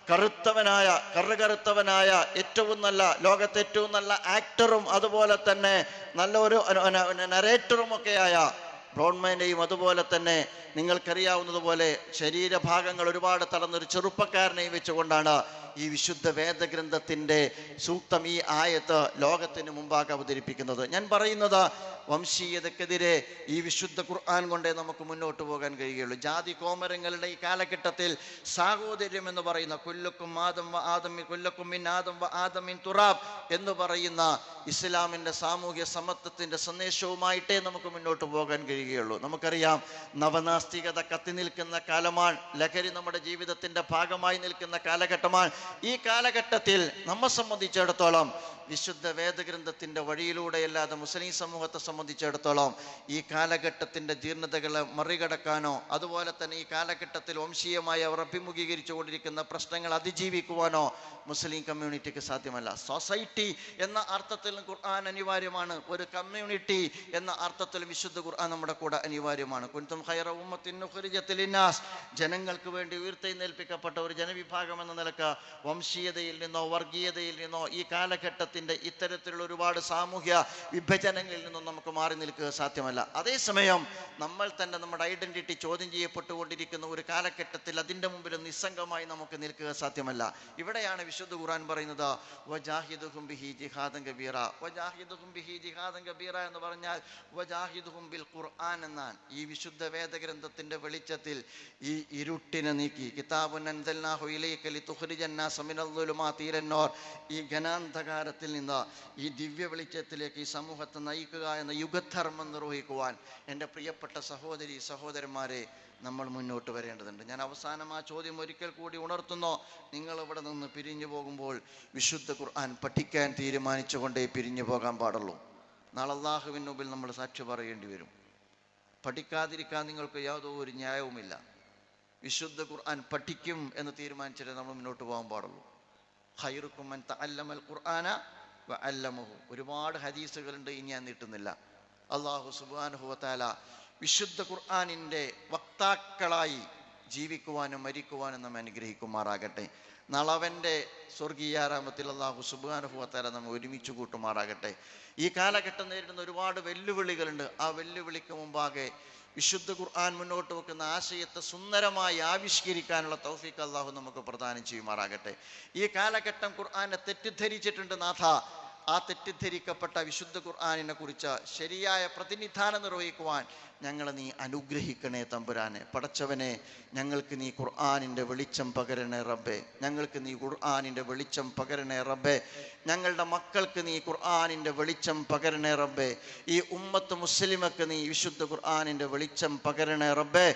കറുകറുത്തവനായ ഏറ്റവും നല്ല, ലോകത്തെ ഏറ്റവും നല്ല ആക്ടറും അതുപോലെ തന്നെ നല്ല ഒരു നരേറ്ററും ഒക്കെയായ ബ്രോൺമാനെയും, അതുപോലെ തന്നെ നിങ്ങൾക്കറിയാവുന്നതുപോലെ ശരീരഭാഗങ്ങൾ ഒരുപാട് തളർന്നൊരു ചെറുപ്പക്കാരനെയും വെച്ചുകൊണ്ടാണ് ഈ വിശുദ്ധ വേദഗ്രന്ഥത്തിൻ്റെ സൂക്തം, ഈ ആയത്ത് ലോകത്തിന് മുമ്പാകെ അവതരിപ്പിക്കുന്നത്. ഞാൻ പറയുന്നത്, വംശീയതക്കെതിരെ ഈ വിശുദ്ധ ഖുർആൻ കൊണ്ടേ നമുക്ക് മുന്നോട്ട് പോകാൻ കഴിയുകയുള്ളൂ. ജാതി കോമരങ്ങളുടെ ഈ കാലഘട്ടത്തിൽ സാഹോദര്യം എന്ന് പറയുന്ന, കുല്ലുക്കും മിൻ ആദം വ ആദം മിൻ തുറാബ് എന്ന് പറയുന്ന ഇസ്ലാമിൻ്റെ സാമൂഹ്യ സമത്വത്തിൻ്റെ സന്ദേശവുമായിട്ടേ നമുക്ക് മുന്നോട്ട് പോകാൻ കഴിയും. വരികയുള്ളൂ. നമുക്കറിയാം, നവനാസ്തികത കത്തി നിൽക്കുന്ന കാലമാണ്. ലഹരി നമ്മുടെ ജീവിതത്തിന്റെ ഭാഗമായി നിൽക്കുന്ന കാലഘട്ടമാണ്. ഈ കാലഘട്ടത്തിൽ നമ്മെ സംബന്ധിച്ചിടത്തോളം വിശുദ്ധ വേദഗ്രന്ഥത്തിന്റെ വഴിയിലൂടെയല്ലാതെ മുസ്ലിം സമൂഹത്തെ സംബന്ധിച്ചിടത്തോളം ഈ കാലഘട്ടത്തിന്റെ ജീർണതകളെ മറികടക്കാനോ അതുപോലെ തന്നെ ഈ കാലഘട്ടത്തിൽ വംശീയമായി അവർ അഭിമുഖീകരിച്ചു കൊണ്ടിരിക്കുന്ന പ്രശ്നങ്ങൾ അതിജീവിക്കുവാനോ മുസ്ലിം കമ്മ്യൂണിറ്റിക്ക് സാധ്യമല്ല. സൊസൈറ്റി എന്ന അർത്ഥത്തിലും ഖുർആൻ അനിവാര്യമാണ്. ഒരു കമ്മ്യൂണിറ്റി എന്ന അർത്ഥത്തിലും വിശുദ്ധ ഖുർആൻ നമ്മുടെ കൂടെ അനിവാര്യമാണ്. കുൻതും ഖൈറ ഉമ്മത്തിൻ ഉഖ്രിജത് ലിന്നാസ്, ജനങ്ങൾക്ക് വേണ്ടി ഉയർത്തെഴുന്നേൽപ്പിക്കപ്പെട്ട ഒരു ജനവിഭാഗം എന്ന നിലക്ക് വംശീയതയിൽ നിന്നോ വർഗീയതയിൽ നിന്നോ ഈ കാലഘട്ടത്തിൽ ഇത്തരത്തിലുള്ള ഒരുപാട് സാമൂഹ്യ വിഭജനങ്ങളിൽ നിന്നും നമുക്ക് മാറി നിൽക്കുക സാധ്യമല്ല. അതേസമയം നമ്മൾ തന്നെ നമ്മുടെ ഐഡന്റിറ്റി ചോദ്യം ചെയ്യപ്പെട്ടുകൊണ്ടിരിക്കുന്ന ഒരു കാലഘട്ടത്തിൽ അതിൻ്റെ മുമ്പിൽ നിസ്സംഗമായി നമുക്ക് നിൽക്കുക സാധ്യമല്ല. ഇവിടെയാണ് വിശുദ്ധ ഖുർആൻ പറയുന്നത് വജാഹിദുഹും ബിഹി ജിഹാദൻ കബീറ. വജാഹിദുഹും ബിഹി ജിഹാദൻ കബീറ എന്ന് പറഞ്ഞാൽ വജാഹിദുഹും ബിൽ ഖുർആൻ എന്നാണ്. ഈ വിശുദ്ധ വേദഗ്രന്ഥത്തിന്റെ വെളിച്ചത്തിൽ ഈ ഇരുട്ടിനെ നീക്കി, കിതാബുൻ അൻസൽനാഹു ഇലൈക ലിതുഖ്രിജൻ നാസ മിനൽ ദുലുമാതി ഇലൻ നൂർ, ഈ ഘനാന്ധകാരത്തിൽ നിന്ന് ഈ ദിവ്യ വെളിച്ചത്തിലേക്ക് ഈ സമൂഹത്തെ നയിക്കുക എന്ന യുഗധർമ്മം നിർവഹിക്കുവാൻ എൻ്റെ പ്രിയപ്പെട്ട സഹോദരി സഹോദരന്മാരെ നമ്മൾ മുന്നോട്ട് വരേണ്ടതുണ്ട്. ഞാൻ അവസാനം ആ ചോദ്യം ഒരിക്കൽ കൂടി ഉണർത്തുന്നു. നിങ്ങൾ ഇവിടെ നിന്ന് പിരിഞ്ഞു പോകുമ്പോൾ വിശുദ്ധ ഖുർആൻ പഠിക്കാൻ തീരുമാനിച്ചുകൊണ്ടേ പിരിഞ്ഞു പോകാൻ പാടുള്ളൂ. നാളെ അല്ലാഹുവിന് മുമ്പിൽ നമ്മൾ സാക്ഷി പറയേണ്ടി വരും. പഠിക്കാതിരിക്കാൻ നിങ്ങൾക്ക് യാതൊരു ന്യായവുമില്ല. വിശുദ്ധ ഖുർആൻ പഠിക്കും എന്ന് തീരുമാനിച്ചിട്ട് നമ്മൾ മുന്നോട്ട് പോകാൻ പാടുള്ളൂ. ഖൈറുക്കും മൻ തഅല്ലമൽ ഖുർആന വഅല്ലമഹു. ഒരുപാട് ഹദീസുകളുണ്ട്, ഇനി ഞാൻ നീട്ടുന്നില്ല. അല്ലാഹു സുബ്ഹാനഹു വ തആല വിശുദ്ധ ഖുർആനിൻ്റെ വക്താക്കളായി ജീവിക്കുവാനും മരിക്കുവാനും നമ്മെ അനുഗ്രഹിക്കുമാറാകട്ടെ. നളവൻ്റെ സ്വർഗീയാരാമത്തിൽ അല്ലാഹു സുബ്ഹാനഹു വ തആല നമ്മെ ഒരുമിച്ച് കൂട്ടുമാറാകട്ടെ. ഈ കാലഘട്ടം നേരിടുന്ന ഒരുപാട് വെല്ലുവിളികളുണ്ട്. ആ വെല്ലുവിളിക്ക് മുമ്പാകെ വിശുദ്ധ ഖുർആൻ മുന്നോട്ട് വെക്കുന്ന ആശയത്തെ സുന്ദരമായി ആവിഷ്കരിക്കാനുള്ള തൗഫീഖ് അല്ലാഹു നമുക്ക് പ്രദാനം ചെയ്യുമാറാകട്ടെ. ഈ കാലഘട്ടം ഖുർആനെ തെറ്റിദ്ധരിച്ചിട്ടുണ്ട് നാഥ. ആ തെറ്റിദ്ധരിക്കപ്പെട്ട വിശുദ്ധ ഖുർആനിനെ കുറിച്ച് ശരിയായ പ്രതിനിധാനം നിർവഹിക്കുവാൻ ഞങ്ങളെ നീ അനുഗ്രഹിക്കണേ തമ്പുരാനെ. പടച്ചവനെ, ഞങ്ങൾക്ക് നീ ഖുർആനിൻ്റെ വെളിച്ചം പകരണേ റബ്ബേ. ഞങ്ങൾക്ക് നീ ഖുർആനിൻ്റെ വെളിച്ചം പകരണേ റബ്ബേ. ഞങ്ങളുടെ മക്കൾക്ക് നീ ഖുർആനിൻ്റെ വെളിച്ചം പകരണേ റബ്ബേ. ഈ ഉമ്മത്ത് മുസ്ലിമക്ക് നീ വിശുദ്ധ ഖുർആനിൻ്റെ വെളിച്ചം പകരണേ റബ്ബേ.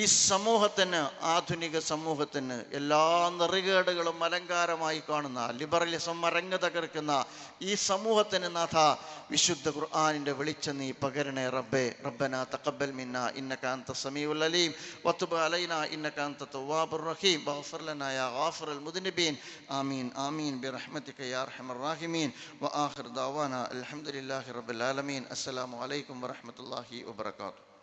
ഈ സമൂഹത്തിന്, ആധുനിക സമൂഹത്തിന് എല്ലാ നെറികേടുകളും അലങ്കാരമായി കാണുന്ന, ലിബറലിസം അരങ്ങ് തകർക്കുന്ന ഈ സമൂഹത്തിന് നാഥ വിശുദ്ധ ഖുർആനിൻ്റെ വെളിച്ചം നീ പകരണേ റബ്ബേ. റബ്ബനാ തഖബ്ബൽ മിന്നാ ഇന്നക അൻത സമീഉൽ അലീം വതുബ് അലൈനാ ഇന്നക അൻത തവ്വാബുർ റഹീം വഗ്ഫിർ ലനാ യാ ഗാഫിറൽ മുദ്നിബീൻ. ആമീൻ ആമീൻ ബിറഹ്മതിക യാ അർഹമർ റാഹിമീൻ. വആഖിർ ദഅവാനാ അൽഹംദുലില്ലാഹി റബ്ബിൽ ആലമീൻ. അസ്സലാമു അലൈക്കും വറഹ്മത്തുള്ളാഹി വബറകാതുഹു.